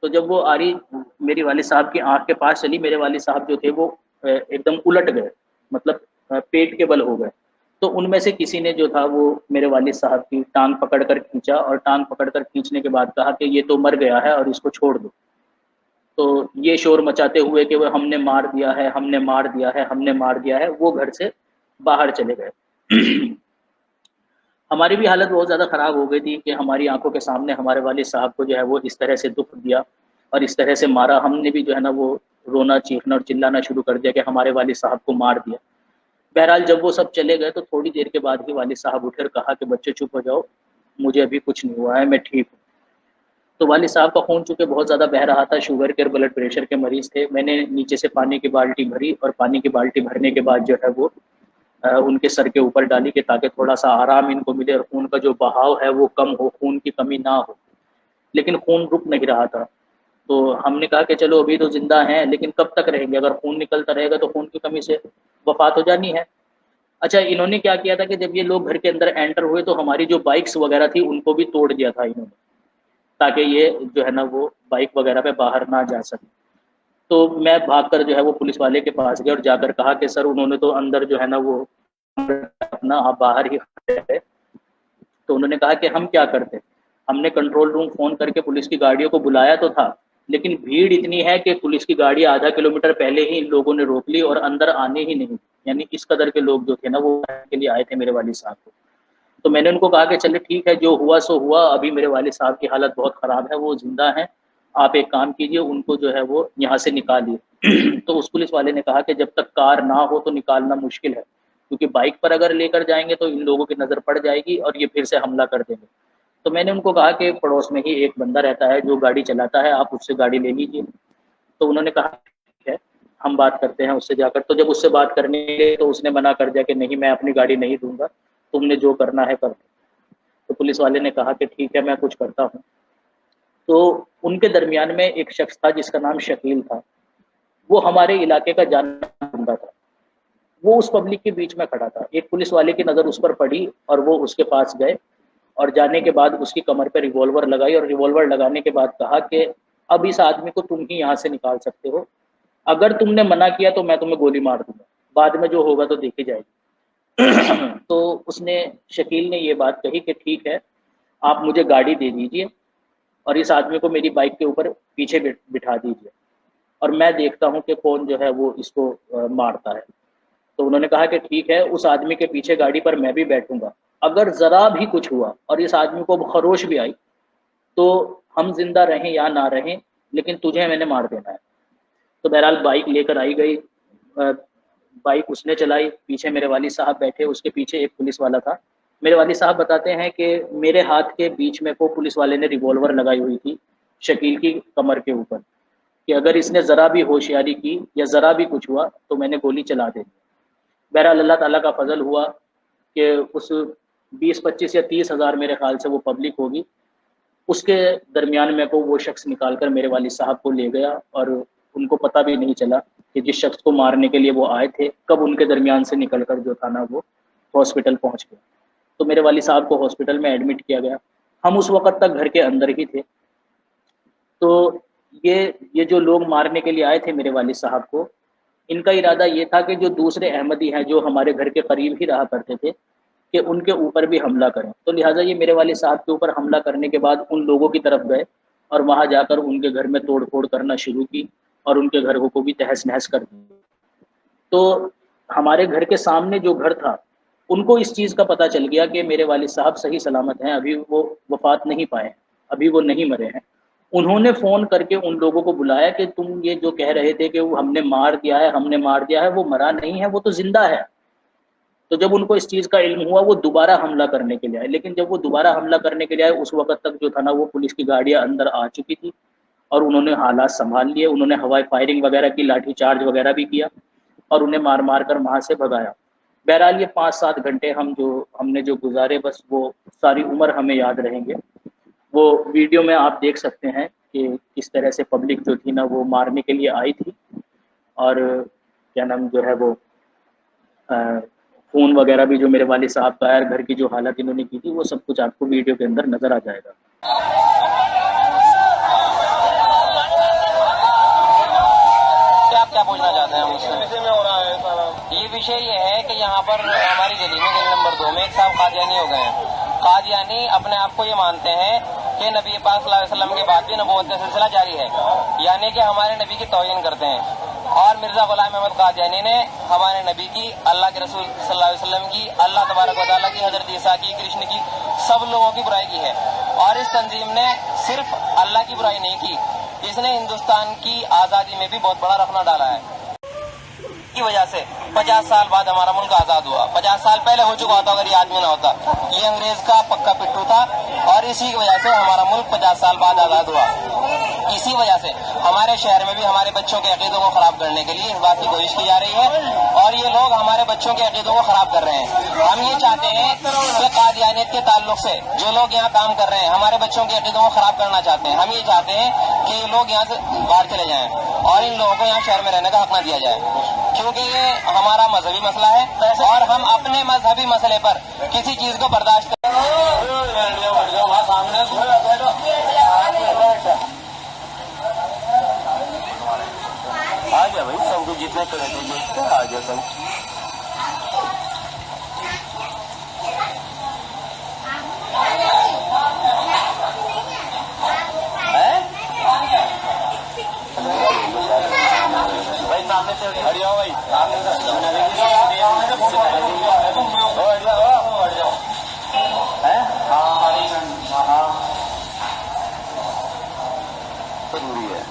تو جب وہ آری میری والد صاحب کی آنکھ کے پاس چلی، میرے والد صاحب جو تھے وہ ایک دم الٹ گئے، مطلب پیٹ کے بل ہو گئے۔ تو ان میں سے کسی نے جو تھا وہ میرے والد صاحب کی ٹانگ پکڑ کر کھینچا، اور ٹانگ پکڑ کر کھینچنے کے بعد کہا کہ یہ تو مر گیا ہے اور اس کو چھوڑ دو۔ تو یہ شور مچاتے ہوئے کہ وہ ہم نے مار دیا ہے، ہم نے مار دیا ہے، ہم نے مار دیا ہے، وہ گھر سے باہر چلے گئے۔ ہماری بھی حالت بہت زیادہ خراب ہو گئی تھی کہ ہماری آنکھوں کے سامنے ہمارے والد صاحب کو جو ہے وہ اس طرح سے دکھ دیا اور اس طرح سے مارا۔ ہم نے بھی جو ہے نا وہ رونا چیخنا اور چلانا شروع کر دیا کہ ہمارے والد صاحب کو مار دیا۔ بہرحال جب وہ سب چلے گئے تو تھوڑی دیر کے بعد ہی والد صاحب اٹھے اور کہا کہ بچے چپ ہو جاؤ، مجھے ابھی کچھ نہیں ہوا ہے، میں ٹھیک ہوں۔ تو والد صاحب کا خون چونکہ بہت زیادہ بہہ رہا تھا، شوگر کے اور بلڈ پریشر کے مریض تھے، میں نے نیچے سے پانی کی بالٹی بھری اور پانی کی بالٹی بھرنے کے بعد جو ہے وہ ان کے سر کے اوپر ڈالی کہ تاکہ تھوڑا سا آرام ان کو ملے اور خون کا جو بہاؤ ہے وہ کم ہو، خون کی کمی نہ ہو۔ لیکن خون رک نہیں رہا تھا، تو ہم نے کہا کہ چلو ابھی تو زندہ ہیں لیکن کب تک رہیں گے، اگر خون نکلتا رہے گا تو خون کی کمی سے وفات ہو جانی ہے۔ اچھا، انہوں نے کیا کیا تھا کہ جب یہ لوگ گھر کے اندر انٹر ہوئے تو ہماری جو بائکس وغیرہ تھی ان کو بھی توڑ دیا تھا انہوں نے، تاکہ یہ جو ہے نا وہ بائک وغیرہ پہ باہر نہ جا سکے۔ تو میں بھاگ کر جو ہے وہ پولیس والے کے پاس گیا اور جا کر کہا کہ سر انہوں نے تو اندر جو ہے نا وہ اپنا آپ باہر ہی کھڑے ہے۔ تو انہوں نے کہا کہ ہم کیا کرتے، ہم نے کنٹرول روم فون کر کے پولیس کی گاڑیوں کو بلایا تو تھا، لیکن بھیڑ اتنی ہے کہ پولیس کی گاڑی آدھا کلومیٹر پہلے ہی ان لوگوں نے روک لی اور اندر آنے ہی نہیں، یعنی اس قدر کے لوگ جو تھے نا وہ کے لیے آئے تھے میرے والد صاحب کو۔ تو میں نے ان کو کہا کہ چلے ٹھیک ہے، جو ہوا سو ہوا، ابھی میرے والد صاحب کی حالت بہت خراب ہے، وہ زندہ ہیں، آپ ایک کام کیجئے، ان کو جو ہے وہ یہاں سے نکالیے۔ تو اس پولیس والے نے کہا کہ جب تک کار نہ ہو تو نکالنا مشکل ہے، کیونکہ بائک پر اگر لے کر جائیں گے تو ان لوگوں کی نظر پڑ جائے گی اور یہ پھر سے حملہ کر دیں گے۔ تو میں نے ان کو کہا کہ پڑوس میں ہی ایک بندہ رہتا ہے جو گاڑی چلاتا ہے، آپ اس سے گاڑی لے لیجیے۔ تو انہوں نے کہا ٹھیک ہے، ہم بات کرتے ہیں اس سے جا کر۔ تو جب اس سے بات کرنے گئے تو اس نے منع کر دیا کہ نہیں، میں اپنی گاڑی نہیں دوں گا، تم نے جو کرنا ہے کر دو۔ تو پولیس والے نے کہا کہ ٹھیک ہے، میں کچھ کرتا ہوں۔ تو ان کے درمیان میں ایک شخص تھا جس کا نام شکیل تھا، وہ ہمارے علاقے کا جانا بندہ تھا، وہ اس پبلک کے بیچ میں کھڑا تھا۔ ایک پولیس والے کی نظر اس پر پڑی اور وہ اس کے پاس گئے اور جانے کے بعد اس کی کمر پہ ریوالور لگائی اور ریوالور لگانے کے بعد کہا کہ اب اس آدمی کو تم ہی یہاں سے نکال سکتے ہو، اگر تم نے منع کیا تو میں تمہیں گولی مار دوں گا، بعد میں جو ہوگا تو دیکھی جائے گی۔ تو اس نے، شکیل نے یہ بات کہی کہ ٹھیک ہے، آپ مجھے گاڑی دے دیجئے اور اس آدمی کو میری بائک کے اوپر پیچھے بٹھا دیجئے اور میں دیکھتا ہوں کہ کون جو ہے وہ اس کو مارتا ہے۔ تو انہوں نے کہا کہ ٹھیک ہے، اس آدمی کے پیچھے گاڑی پر میں بھی بیٹھوں گا، اگر ذرا بھی کچھ ہوا اور اس آدمی کو خروش بھی آئی تو ہم زندہ رہیں یا نہ رہیں، لیکن تجھے میں نے مار دینا ہے۔ تو بہرحال بائک لے کر آئی گئی، بائک اس نے چلائی، پیچھے میرے والد صاحب بیٹھے، اس کے پیچھے ایک پولیس والا تھا۔ میرے والد صاحب بتاتے ہیں کہ میرے ہاتھ کے بیچ میں کو پولیس والے نے ریوالور لگائی ہوئی تھی شکیل کی کمر کے اوپر، کہ اگر اس نے ذرا بھی ہوشیاری کی یا ذرا بھی کچھ ہوا تو میں نے گولی چلا دے دی۔ بہرحال اللہ تعالیٰ کا فضل ہوا کہ اس 20-25 یا 30 ہزار میرے خیال سے وہ پبلک ہوگی، اس کے درمیان میں کو وہ شخص نکال کر میرے والد صاحب کو لے گیا اور ان کو پتہ بھی نہیں چلا کہ جس شخص کو مارنے کے لیے وہ آئے تھے کب ان کے درمیان سے نکل کر جو تھا نا وہ ہاسپٹل پہنچ گیا۔ تو میرے والد صاحب کو ہاسپٹل میں ایڈمٹ کیا گیا، ہم اس وقت تک گھر کے اندر ہی تھے۔ تو یہ جو لوگ مارنے کے لیے آئے تھے میرے والد صاحب کو، ان کا ارادہ یہ تھا کہ جو دوسرے احمدی ہیں جو ہمارے گھر کے قریب ہی رہا کرتے تھے کہ ان کے اوپر بھی حملہ کریں۔ تو لہٰذا یہ میرے والد صاحب کے اوپر حملہ کرنے کے بعد ان لوگوں کی طرف گئے اور وہاں جا کر ان کے گھر میں توڑ پھوڑ کرنا شروع کی اور ان کے گھر کو بھی تہس نہس کر دی۔ تو ہمارے گھر کے سامنے جو گھر تھا ان کو اس چیز کا پتہ چل گیا کہ میرے والد صاحب صحیح سلامت ہیں، ابھی وہ وفات نہیں پائے، ابھی وہ نہیں مرے ہیں۔ انہوں نے فون کر کے ان لوگوں کو بلایا کہ تم یہ جو کہہ رہے تھے کہ وہ ہم نے مار دیا ہے، ہم نے مار دیا ہے، وہ مرا نہیں ہے، وہ تو زندہ ہے۔ تو جب ان کو اس چیز کا علم ہوا وہ دوبارہ حملہ کرنے کے لیے آئے، لیکن جب وہ دوبارہ حملہ کرنے کے لیے آئے اس وقت تک جو تھا نا وہ پولیس کی گاڑیاں اندر آ چکی تھی اور انہوں نے حالات سنبھال لیے، انہوں نے ہوائی فائرنگ وغیرہ کی، لاٹھی چارج وغیرہ بھی کیا اور انہیں مار مار کر وہاں سے بھگایا۔ بہرحال یہ 5-7 گھنٹے ہم نے جو گزارے بس وہ ساری عمر ہمیں یاد رہیں گے۔ وہ ویڈیو میں آپ دیکھ سکتے ہیں کہ کس طرح سے پبلک جو تھی نا وہ مارنے کے لیے آئی تھی، اور کیا نام جو ہے وہ خون وغیرہ بھی جو میرے والد صاحب کا ہے، گھر کی جو حالت انہوں نے کی تھی، وہ سب کچھ آپ کو ویڈیو کے اندر نظر آ جائے گا۔ کیا پوچھنا چاہتے ہیں مجھ سے؟ یہ وشے یہ ہے کہ یہاں پر ہماری گلی میں گلی نمبر 2 میں ایک صاحب قادیانی ہو گئے ہیں۔ قادیانی اپنے آپ کو یہ مانتے ہیں کہ نبی پاک صلی اللہ علیہ وسلم کے بعد بھی نبوت کا سلسلہ جاری ہے، یعنی کہ ہمارے نبی کی توہین کرتے ہیں۔ اور مرزا غلام احمد قادیانی نے ہمارے نبی کی، اللہ کے رسول صلی اللہ علیہ وسلم کی، اللہ تبارک و تعالیٰ کی، حضرت عیسیٰ کی، کرشن کی، سب لوگوں کی برائی کی ہے۔ اور اس تنظیم نے صرف اللہ کی برائی نہیں کی، اس نے ہندوستان کی آزادی میں بھی بہت بڑا رخنہ ڈالا ہے۔ کی وجہ سے 50 سال بعد ہمارا ملک آزاد ہوا۔ 50 سال پہلے ہو چکا ہوتا اگر یہ آدمی نہ ہوتا۔ یہ انگریز کا پکا پٹھو تھا اور اسی کی وجہ سے ہمارا ملک 50 سال بعد آزاد ہوا۔ اسی وجہ سے ہمارے شہر میں بھی ہمارے بچوں کے عقیدوں کو خراب کرنے کے لیے اس بات کی کوشش کی جا رہی ہے، اور یہ لوگ ہمارے بچوں کے عقیدوں کو خراب کر رہے ہیں۔ ہم یہ چاہتے ہیں کہ قادیانیت کے تعلق سے جو لوگ یہاں کام کر رہے ہیں ہمارے بچوں کے عقیدوں کو خراب کرنا چاہتے ہیں، ہم یہ چاہتے ہیں کہ یہ لوگ یہاں سے باہر چلے جائیں اور ان لوگوں کو یہاں شہر میں رہنے کا حق نہ دیا جائے، کیونکہ یہ ہمارا مذہبی مسئلہ ہے اور ہم اپنے مذہبی مسئلے پر کسی چیز کو برداشت آ گیا بھائی، سب کو جتنے کرے تھے آ گیا سب۔ بھائی سامنے سے ہٹ جاؤ، بھائی ضروری ہے۔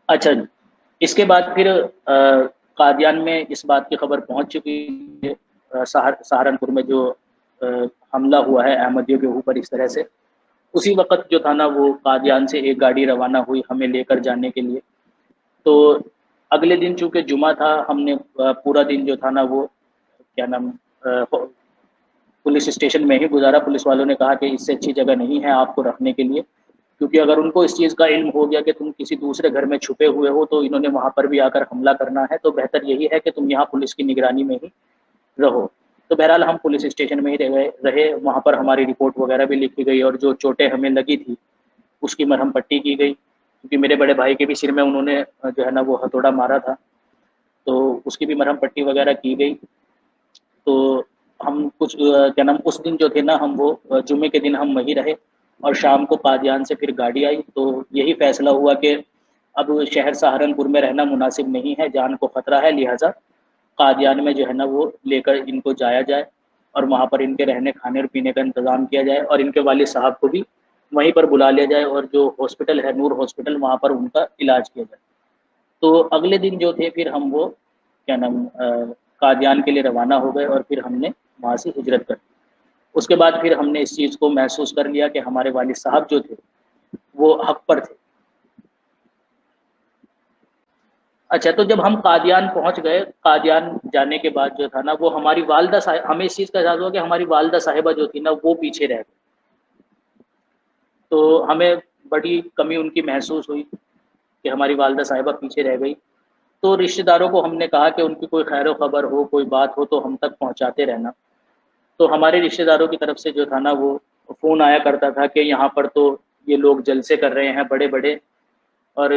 اچھا جی، اس کے بعد پھر قادیان میں اس بات کی خبر پہنچ چکی ہے، سہارنپور میں جو حملہ ہوا ہے احمدیوں کے اوپر اس طرح سے، اسی وقت جو تھا نا وہ قادیان سے ایک گاڑی روانہ ہوئی ہمیں لے کر جانے کے لیے۔ تو اگلے دن چونکہ جمعہ تھا، ہم نے پورا دن جو تھا نا وہ کیا نام پولیس اسٹیشن میں ہی گزارا۔ پولیس والوں نے کہا کہ اس سے اچھی جگہ نہیں ہے آپ کو رکھنے کے لیے، کیونکہ اگر ان کو اس چیز کا علم ہو گیا کہ تم کسی دوسرے گھر میں چھپے ہوئے ہو تو انہوں نے وہاں پر بھی آ کر حملہ کرنا ہے، تو بہتر یہی ہے کہ تم یہاں پولیس کی نگرانی میں ہی رہو۔ تو بہرحال ہم پولیس اسٹیشن میں ہی رہے، وہاں پر ہماری رپورٹ وغیرہ بھی لکھی گئی، اور جو چوٹیں ہمیں لگی تھی اس کی مرہم پٹی کی گئی، کیونکہ میرے بڑے بھائی کے بھی سر میں انہوں نے جو ہے نا وہ ہتھوڑا مارا تھا، تو اس کی بھی مرہم پٹی وغیرہ کی گئی۔ تو ہم کچھ کیا نام اس دن جو تھے نا ہم وہ جمعے کے دن ہم وہیں رہے، اور شام کو قادیان سے پھر گاڑی آئی، تو یہی فیصلہ ہوا کہ اب شہر سہارنپور میں رہنا مناسب نہیں ہے، جان کو خطرہ ہے، لہٰذا قادیان میں جو ہے نا وہ لے کر ان کو جایا جائے اور وہاں پر ان کے رہنے کھانے اور پینے کا انتظام کیا جائے، اور ان کے والد صاحب کو بھی وہیں پر بلا لیا جائے، اور جو ہاسپٹل ہے نور ہاسپٹل وہاں پر ان کا علاج کیا جائے۔ تو اگلے دن جو تھے پھر ہم وہ کیا نام قادیان کے لیے روانہ ہو گئے، اور پھر ہم نے وہاں سے ہجرت کر دی۔ اس کے بعد پھر ہم نے اس چیز کو محسوس کر لیا کہ ہمارے والد صاحب جو تھے وہ حق پر تھے۔ اچھا، تو جب ہم قادیان پہنچ گئے، قادیان جانے کے بعد جو تھا نا وہ ہماری والدہ صاحب، ہمیں اس چیز کا احساس ہوا کہ ہماری والدہ صاحبہ جو تھی نا وہ پیچھے رہ گئی، تو ہمیں بڑی کمی ان کی محسوس ہوئی کہ ہماری والدہ صاحبہ پیچھے رہ گئی۔ تو رشتہ داروں کو ہم نے کہا کہ ان کی کوئی خیر و خبر ہو، کوئی بات ہو تو ہم تک پہنچاتے رہنا۔ تو ہمارے رشتہ داروں کی طرف سے جو تھا نا وہ فون آیا کرتا تھا کہ یہاں پر تو یہ لوگ جلسے کر رہے ہیں بڑے بڑے، اور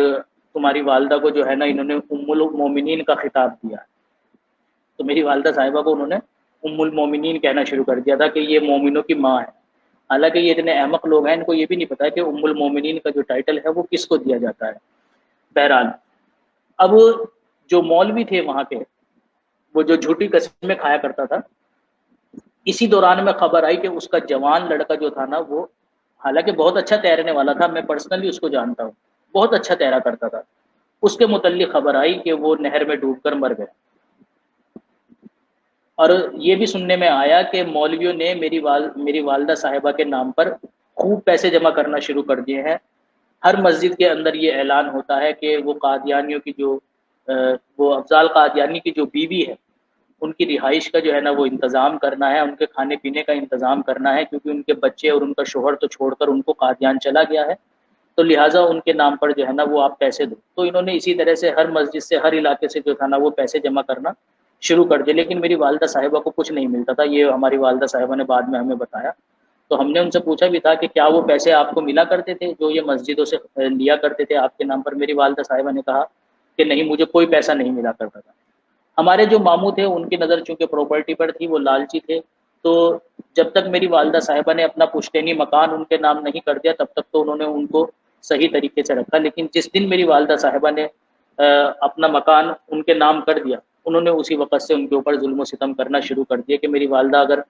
تمہاری والدہ کو جو ہے نا انہوں نے ام المومنین کا خطاب دیا۔ تو میری والدہ صاحبہ کو انہوں نے ام المومنین کہنا شروع کر دیا تھا کہ یہ مومنوں کی ماں ہے، حالانکہ یہ اتنے احمق لوگ ہیں، ان کو یہ بھی نہیں پتا کہ ام المومنین کا جو ٹائٹل ہے وہ کس کو دیا جاتا ہے۔ بہرحال اب جو مولوی تھے وہاں کے، وہ جو جھوٹی قسمیں کھایا کرتا تھا، اسی دوران میں خبر آئی کہ اس کا جوان لڑکا جو تھا نا وہ حالانکہ بہت اچھا تیرنے والا تھا، میں پرسنلی اس کو جانتا ہوں، بہت اچھا تیرا کرتا تھا، اس کے متعلق خبر آئی کہ وہ نہر میں ڈوب کر مر گیا۔ اور یہ بھی سننے میں آیا کہ مولویوں نے میری والدہ صاحبہ کے نام پر خوب پیسے جمع کرنا شروع کر دیے ہیں۔ ہر مسجد کے اندر یہ اعلان ہوتا ہے کہ وہ قادیانیوں کی جو وہ افضال قادیانی کی جو بیوی ہے ان کی رہائش کا جو ہے نا وہ انتظام کرنا ہے، ان کے کھانے پینے کا انتظام کرنا ہے، کیونکہ ان کے بچے اور ان کا شوہر تو چھوڑ کر ان کو قادیان چلا گیا ہے، تو لہٰذا ان کے نام پر جو ہے نا وہ آپ پیسے دو۔ تو انہوں نے اسی طرح سے ہر مسجد سے، ہر علاقے سے جو تھا نا وہ پیسے جمع کرنا شروع کر دیا، لیکن میری والدہ صاحبہ کو کچھ نہیں ملتا تھا۔ یہ ہماری والدہ صاحبہ نے بعد میں ہمیں بتایا، تو ہم نے ان سے پوچھا بھی تھا کہ کیا وہ پیسے آپ کو ملا کرتے تھے جو یہ مسجدوں سے لیا کرتے تھے آپ کے نام پر؟ میری والدہ صاحبہ نے کہا کہ نہیں، مجھے کوئی پیسہ نہیں ملا کرتا تھا۔ ہمارے جو ماموں تھے ان کی نظر چونکہ پراپرٹی پر تھی، وہ لالچی تھے، تو جب تک میری والدہ صاحبہ نے اپنا پشتینی مکان ان کے نام نہیں کر دیا تب تک تو انہوں نے ان کو صحیح طریقے سے رکھا، لیکن جس دن میری والدہ صاحبہ نے اپنا مکان ان کے نام کر دیا، انہوں نے اسی وقت سے ان کے اوپر ظلم و ستم کرنا شروع کر دیا کہ میری والدہ اگر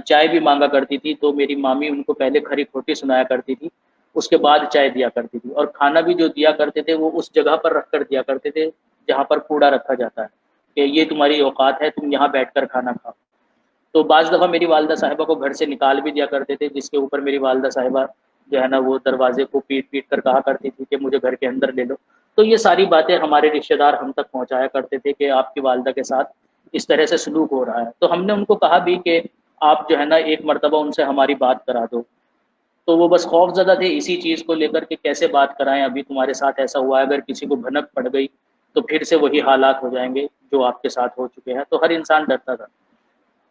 چائے بھی مانگا کرتی تھی تو میری مامی ان کو پہلے کھری کھوٹی سنایا کرتی تھی، اس کے بعد چائے دیا کرتی تھی، اور کھانا بھی جو دیا کرتے تھے وہ اس جگہ پر رکھ کر دیا کرتے تھے جہاں پر کوڑا رکھا جاتا ہے کہ یہ تمہاری اوقات ہے، تم یہاں بیٹھ کر کھانا کھاؤ۔ تو بعض دفعہ میری والدہ صاحبہ کو گھر سے نکال بھی دیا کرتے تھے، جس کے اوپر میری والدہ صاحبہ جو ہے نا وہ دروازے کو پیٹ پیٹ کر کہا کرتی تھی کہ مجھے گھر کے اندر لے لو۔ تو یہ ساری باتیں ہمارے رشتہ دار ہم تک پہنچایا کرتے تھے کہ آپ کی والدہ کے ساتھ اس طرح سے سلوک ہو رہا ہے۔ تو ہم نے ان کو کہا بھی کہ آپ جو ہے نا ایک مرتبہ ان سے ہماری بات کرا دو، تو وہ بس خوف زدہ تھے اسی چیز کو لے کر کہ کیسے بات کرائیں، ابھی تمہارے ساتھ ایسا ہوا ہے، اگر کسی کو بھنک پڑ گئی تو پھر سے وہی حالات ہو جائیں گے جو آپ کے ساتھ ہو چکے ہیں، تو ہر انسان ڈرتا تھا۔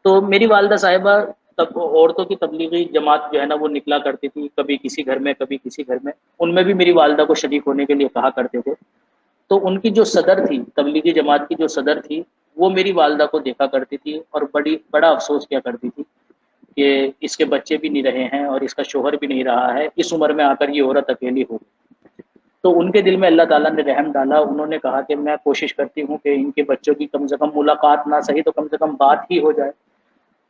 تو میری والدہ صاحبہ تب عورتوں کی تبلیغی جماعت جو ہے نا وہ نکلا کرتی تھی، کبھی کسی گھر میں کبھی کسی گھر میں، ان میں بھی میری والدہ کو شریک ہونے کے لیے کہا کرتے تھے۔ تو ان کی جو صدر تھی، تبلیغی جماعت کی جو صدر تھی، وہ میری والدہ کو دیکھا کرتی تھی اور بڑا افسوس کیا کرتی تھی کہ اس کے بچے بھی نہیں رہے ہیں اور اس کا شوہر بھی نہیں رہا ہے، اس عمر میں آ کر یہ عورت اکیلی ہو گئی۔ تو ان کے دل میں اللہ تعالیٰ نے رحم ڈالا، انہوں نے کہا کہ میں کوشش کرتی ہوں کہ ان کے بچوں کی کم سے کم ملاقات نہ صحیح تو کم سے کم بات ہی ہو جائے۔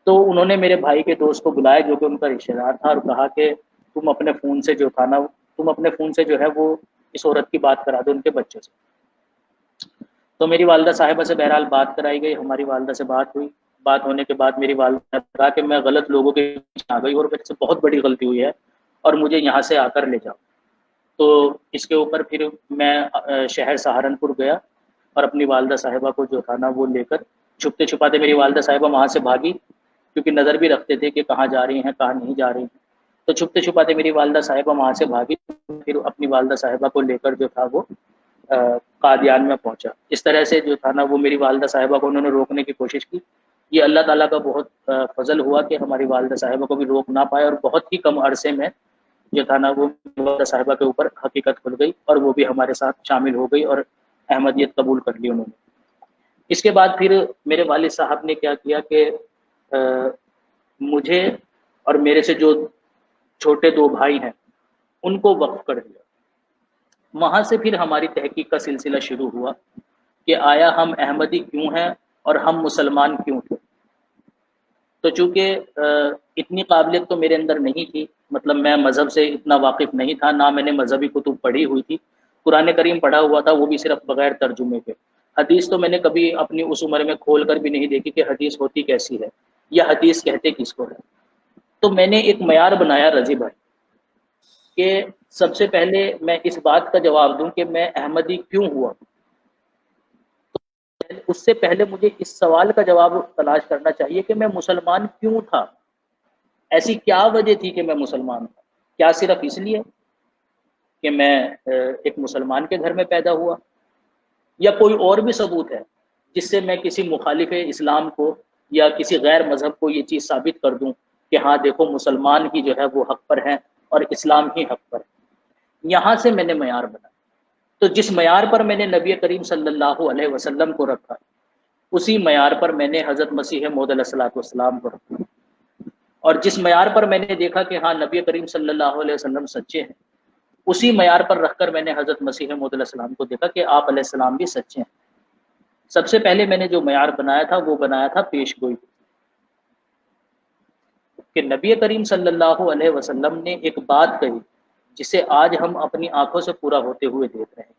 تو انہوں نے میرے بھائی کے دوست کو بلایا جو کہ ان کا رشتہ دار تھا، اور کہا کہ تم اپنے فون سے جو تھا نا، تم اپنے فون سے جو ہے وہ اس عورت کی بات کرا دو ان کے بچوں سے۔ تو میری والدہ صاحبہ سے بہرحال بات کرائی گئی، ہماری والدہ سے بات ہوئی، بات ہونے کے بعد میری والدہ نے کہا کہ میں غلط لوگوں کے پیچھے آ گئی اور میرے سے بہت بڑی غلطی ہوئی ہے اور مجھے یہاں سے آ کر لے جاؤ۔ تو اس کے اوپر پھر میں شہر سہارنپور گیا اور اپنی والدہ صاحبہ کو جو تھا نا وہ لے کر چھپتے چھپاتے، میری والدہ صاحبہ وہاں سے بھاگی کیونکہ نظر بھی رکھتے تھے کہ کہاں جا رہی ہیں کہاں نہیں جا رہی ہیں، تو چھپتے چھپاتے میری والدہ صاحبہ وہاں سے بھاگی، پھر اپنی والدہ صاحبہ کو لے کر جو تھا وہ قادیان میں پہنچا۔ اس طرح سے جو تھا نا وہ میری والدہ صاحبہ کو انہوں نے روکنے کی کوشش کی۔ یہ اللہ تعالیٰ کا بہت فضل ہوا کہ ہماری والدہ صاحبہ کو بھی روک نہ پائے، اور بہت ہی کم عرصے میں جو تھا نا وہ والدہ صاحبہ کے اوپر حقیقت کھل گئی اور وہ بھی ہمارے ساتھ شامل ہو گئی اور احمدیت قبول کر لی انہوں نے۔ اس کے بعد پھر میرے والد صاحب نے کیا کیا کہ مجھے اور میرے سے جو چھوٹے دو بھائی ہیں ان کو وقف کر دیا۔ وہاں سے پھر ہماری تحقیق کا سلسلہ شروع ہوا کہ آیا ہم احمدی کیوں ہیں اور ہم مسلمان کیوں تھے۔ تو چونکہ اتنی قابلیت تو میرے اندر نہیں تھی، مطلب میں مذہب سے اتنا واقف نہیں تھا، نہ میں نے مذہبی کتب پڑھی ہوئی تھی، قرآن کریم پڑھا ہوا تھا وہ بھی صرف بغیر ترجمے کے، حدیث تو میں نے کبھی اپنی اس عمر میں کھول کر بھی نہیں دیکھی کہ حدیث ہوتی کیسی ہے یا حدیث کہتے کس کو ہے۔ تو میں نے ایک معیار بنایا رضی بھائی کہ سب سے پہلے میں اس بات کا جواب دوں کہ میں احمدی کیوں ہوا. اس سے پہلے مجھے اس سوال کا جواب تلاش کرنا چاہیے کہ میں مسلمان کیوں تھا. ایسی کیا وجہ تھی کہ میں مسلمان تھا؟ کیا صرف اس لیے کہ میں ایک مسلمان کے گھر میں پیدا ہوا، یا کوئی اور بھی ثبوت ہے جس سے میں کسی مخالف اسلام کو یا کسی غیر مذہب کو یہ چیز ثابت کر دوں کہ ہاں دیکھو مسلمان ہی جو ہے وہ حق پر ہیں اور اسلام ہی حق پر ہے. یہاں سے میں نے معیار بنا. تو جس معیار پر میں نے نبی کریم صلی اللہ علیہ وسلم کو رکھا، اسی معیار پر میں نے حضرت مسیح موعود علیہ الصلوۃ والسلام کو رکھا. اور جس معیار پر میں نے دیکھا کہ ہاں نبی کریم صلی اللہ علیہ وسلم سچے ہیں، اسی معیار پر رکھ کر میں نے حضرت مسیح موعود علیہ السلام کو دیکھا کہ آپ علیہ السلام بھی سچے ہیں. سب سے پہلے میں نے جو معیار بنایا تھا وہ بنایا تھا پیش گوئی، کہ نبی کریم صلی اللہ علیہ وسلم نے ایک بات کہی جسے آج ہم اپنی آنکھوں سے پورا ہوتے ہوئے دیکھ رہے ہیں.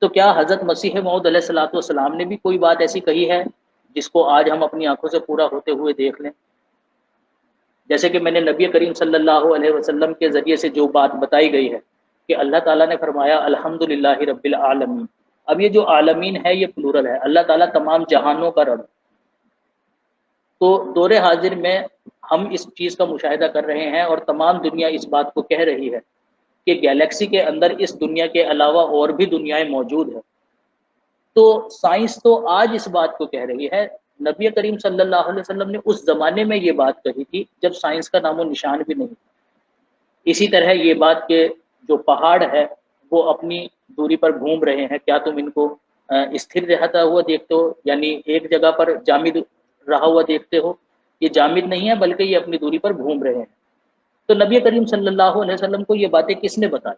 تو کیا حضرت مسیح موعود علیہ الصلوۃ والسلام نے بھی کوئی بات ایسی کہی ہے جس کو آج ہم اپنی آنکھوں سے پورا ہوتے ہوئے دیکھ لیں؟ جیسے کہ میں نے نبی کریم صلی اللہ علیہ وسلم کے ذریعے سے جو بات بتائی گئی ہے کہ اللہ تعالیٰ نے فرمایا الحمدللہ رب العالمین. اب یہ جو عالمین ہے یہ پلورل ہے، اللہ تعالیٰ تمام جہانوں کا رب. تو دور حاضر میں ہم اس چیز کا مشاہدہ کر رہے ہیں اور تمام دنیا اس بات کو کہہ رہی ہے کہ گیلیکسی کے اندر اس دنیا کے علاوہ اور بھی دنیایں موجود ہیں. تو سائنس تو آج اس بات کو کہہ رہی ہے. نبی کریم صلی اللہ علیہ وسلم نے اس زمانے میں یہ بات کہی تھی جب سائنس کا نام و نشان بھی نہیں. اسی طرح یہ بات کہ جو پہاڑ ہے وہ اپنی دوری پر گھوم رہے ہیں، کیا تم ان کو استھر رہتا ہوا دیکھتے ہو، یعنی ایک جگہ پر جامد رہا ہوا دیکھتے ہو؟ یہ جامد نہیں ہے بلکہ یہ اپنی دوری پر گھوم رہے ہیں. تو نبی کریم صلی اللہ علیہ وسلم کو یہ باتیں کس نے بتائی؟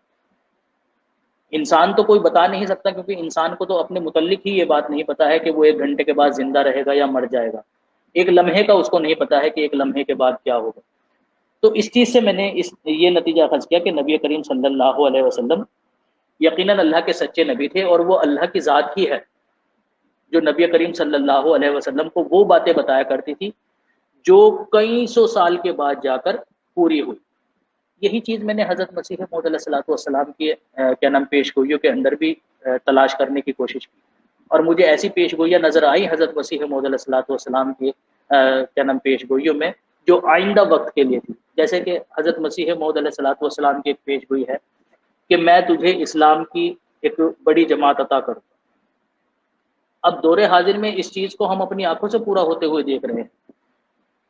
انسان تو کوئی بتا نہیں سکتا، کیونکہ انسان کو تو اپنے متعلق ہی یہ بات نہیں پتا ہے کہ وہ 1 گھنٹے کے بعد زندہ رہے گا یا مر جائے گا. ایک لمحے کا اس کو نہیں پتا ہے کہ ایک لمحے کے بعد کیا ہوگا. تو اس چیز سے میں نے یہ نتیجہ اخذ کیا کہ نبی کریم صلی اللہ علیہ وسلم یقیناً اللہ کے سچے نبی تھے، اور وہ اللہ کی ذات ہی ہے جو نبی کریم صلی اللہ علیہ وسلم کو وہ باتیں بتایا کرتی تھی جو کئی سو سال کے بعد جا کر پوری ہوئی. یہی چیز میں نے حضرت مسیح موعود علیہ الصلوۃ والسلام کی پیش گوئیوں کے اندر بھی تلاش کرنے کی کوشش کی، اور مجھے ایسی پیش گوئیاں نظر آئی حضرت مسیح موعود علیہ الصلوۃ والسلام کی پیش گوئیوں میں جو آئندہ وقت کے لیے تھی. جیسے کہ حضرت مسیح موعود علیہ الصلوۃ والسلام کی ایک پیش گوئی ہے کہ میں تجھے اسلام کی ایک بڑی جماعت عطا کروں. اب دور حاضر میں اس چیز کو ہم اپنی آنکھوں سے پورا ہوتے ہوئے دیکھ رہے ہیں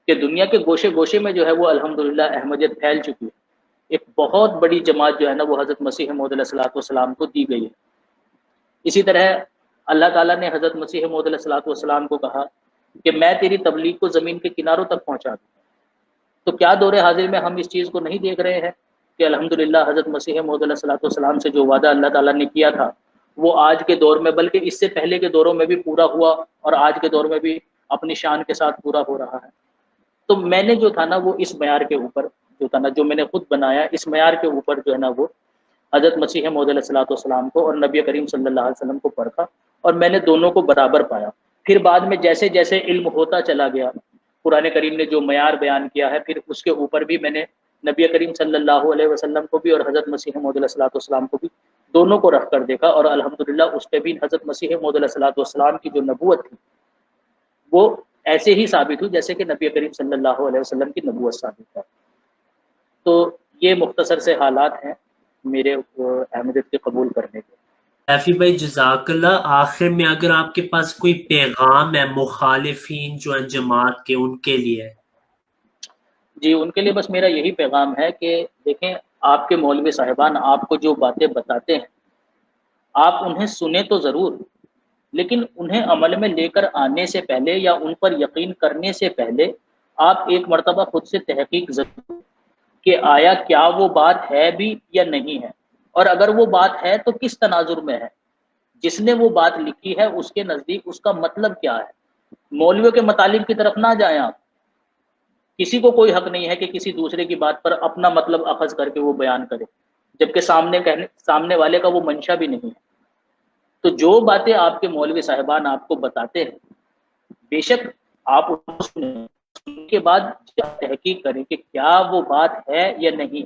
کہ دنیا کے گوشے گوشے میں جو ہے وہ الحمدللہ احمدیت پھیل چکی ہے. ایک بہت بڑی جماعت جو ہے نا وہ حضرت مسیح موعود علیہ الصلوۃ والسلام کو دی گئی ہے. اسی طرح اللہ تعالیٰ نے حضرت مسیح موعود علیہ الصلوۃ والسلام کو کہا کہ میں تیری تبلیغ کو زمین کے کناروں تک پہنچا دوں. تو کیا دور حاضر میں ہم اس چیز کو نہیں دیکھ رہے ہیں کہ الحمدللہ حضرت مسیح موعود علیہ الصلوۃ والسلام سے جو وعدہ اللہ تعالیٰ نے کیا تھا وہ آج کے دور میں بلکہ اس سے پہلے کے دوروں میں بھی پورا ہوا اور آج کے دور میں بھی اپنی شان کے ساتھ پورا ہو رہا ہے. تو میں نے جو تھا نا وہ اس معیار کے اوپر جو تھا نا جو میں نے خود بنایا اس معیار کے اوپر جو ہے نا وہ حضرت مسیح موعود علیہ الصلوۃ والسلام کو اور نبی کریم صلی اللہ علیہ وسلم کو پرکھا، اور میں نے دونوں کو برابر پایا. پھر بعد میں جیسے جیسے علم ہوتا چلا گیا، قرآن کریم نے جو معیار بیان کیا ہے پھر اس کے اوپر بھی میں نے نبی کریم صلی اللہ علیہ وسلم کو بھی اور حضرت مسیح موعود علیہ الصلوۃ والسلام کو بھی دونوں کو رکھ کر دیکھا، اور الحمدللہ اس پہ بھی حضرت مسیح موعود علیہ الصلوۃ والسلام کی جو نبوت تھی وہ ایسے ہی ثابت ہوئی جیسے کہ نبی کریم صلی اللہ علیہ وسلم کی نبوت ثابت ہے. تو یہ مختصر سے حالات ہیں میرے احمدیت کے قبول کرنے کے. سیفی بھائی جزاک اللہ. آخر میں اگر آپ کے پاس کوئی پیغام ہے مخالفین جو ہیں جماعت کے ان کے لیے؟ جی ان کے لیے بس میرا یہی پیغام ہے کہ دیکھیں آپ کے مولوی صاحبان آپ کو جو باتیں بتاتے ہیں آپ انہیں سنیں تو ضرور، لیکن انہیں عمل میں لے کر آنے سے پہلے یا ان پر یقین کرنے سے پہلے آپ ایک مرتبہ خود سے تحقیق ضرور کہ آیا کیا وہ بات ہے بھی یا نہیں ہے، اور اگر وہ بات ہے تو کس تناظر میں ہے، جس نے وہ بات لکھی ہے اس کے نزدیک اس کا مطلب کیا ہے. مولویوں کے مطالب کی طرف نہ جائیں آپ. کسی کو کوئی حق نہیں ہے کہ کسی دوسرے کی بات پر اپنا مطلب اخذ کر کے وہ بیان کرے، جبکہ سامنے والے کا وہ منشا بھی نہیں ہے. تو جو باتیں آپ کے مولوی صاحبان آپ کو بتاتے ہیں بے شک آپ کے بعد تحقیق کریں کہ کیا وہ بات ہے یا نہیں،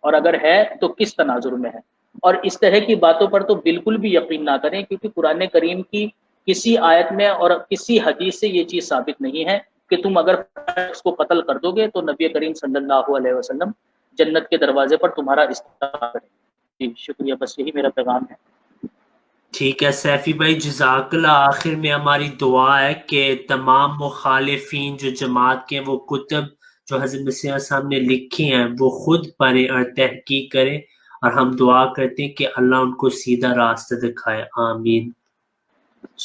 اور اگر ہے تو کس تناظر میں ہے. اور اس طرح کی باتوں پر تو بالکل بھی یقین نہ کریں، کیونکہ قرآن کریم کی کسی آیت میں اور کسی حدیث سے یہ چیز ثابت نہیں ہے کہ تم اگر اس کو قتل کر دو گے تو نبی کریم صلی اللہ علیہ وسلم جنت کے دروازے پر تمہارا استقبال کریں. جی شکریہ، بس یہی میرا پیغام ہے. ٹھیک ہے سیفی بھائی، جزاک اللہ. آخر میں ہماری دعا ہے کہ تمام مخالفین جو جماعت کے وہ کتب جو حضرت مسیح صاحب نے لکھی ہیں وہ خود پڑھیں اور تحقیق کریں، اور ہم دعا کرتے ہیں کہ اللہ ان کو سیدھا راستہ دکھائے. آمین.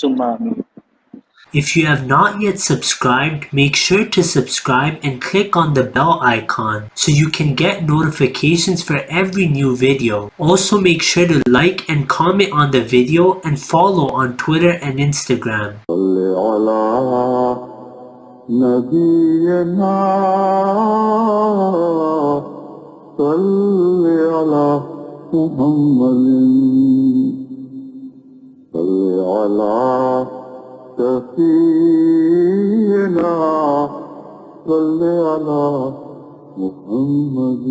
ثم آمین. If you have not yet subscribed, make sure to subscribe and click on the bell icon so you can get notifications for every new video. Also make sure to like and comment on the video and follow on Twitter and Instagram. صل على نبينا صل على محمد صل على سفينا صل على محمد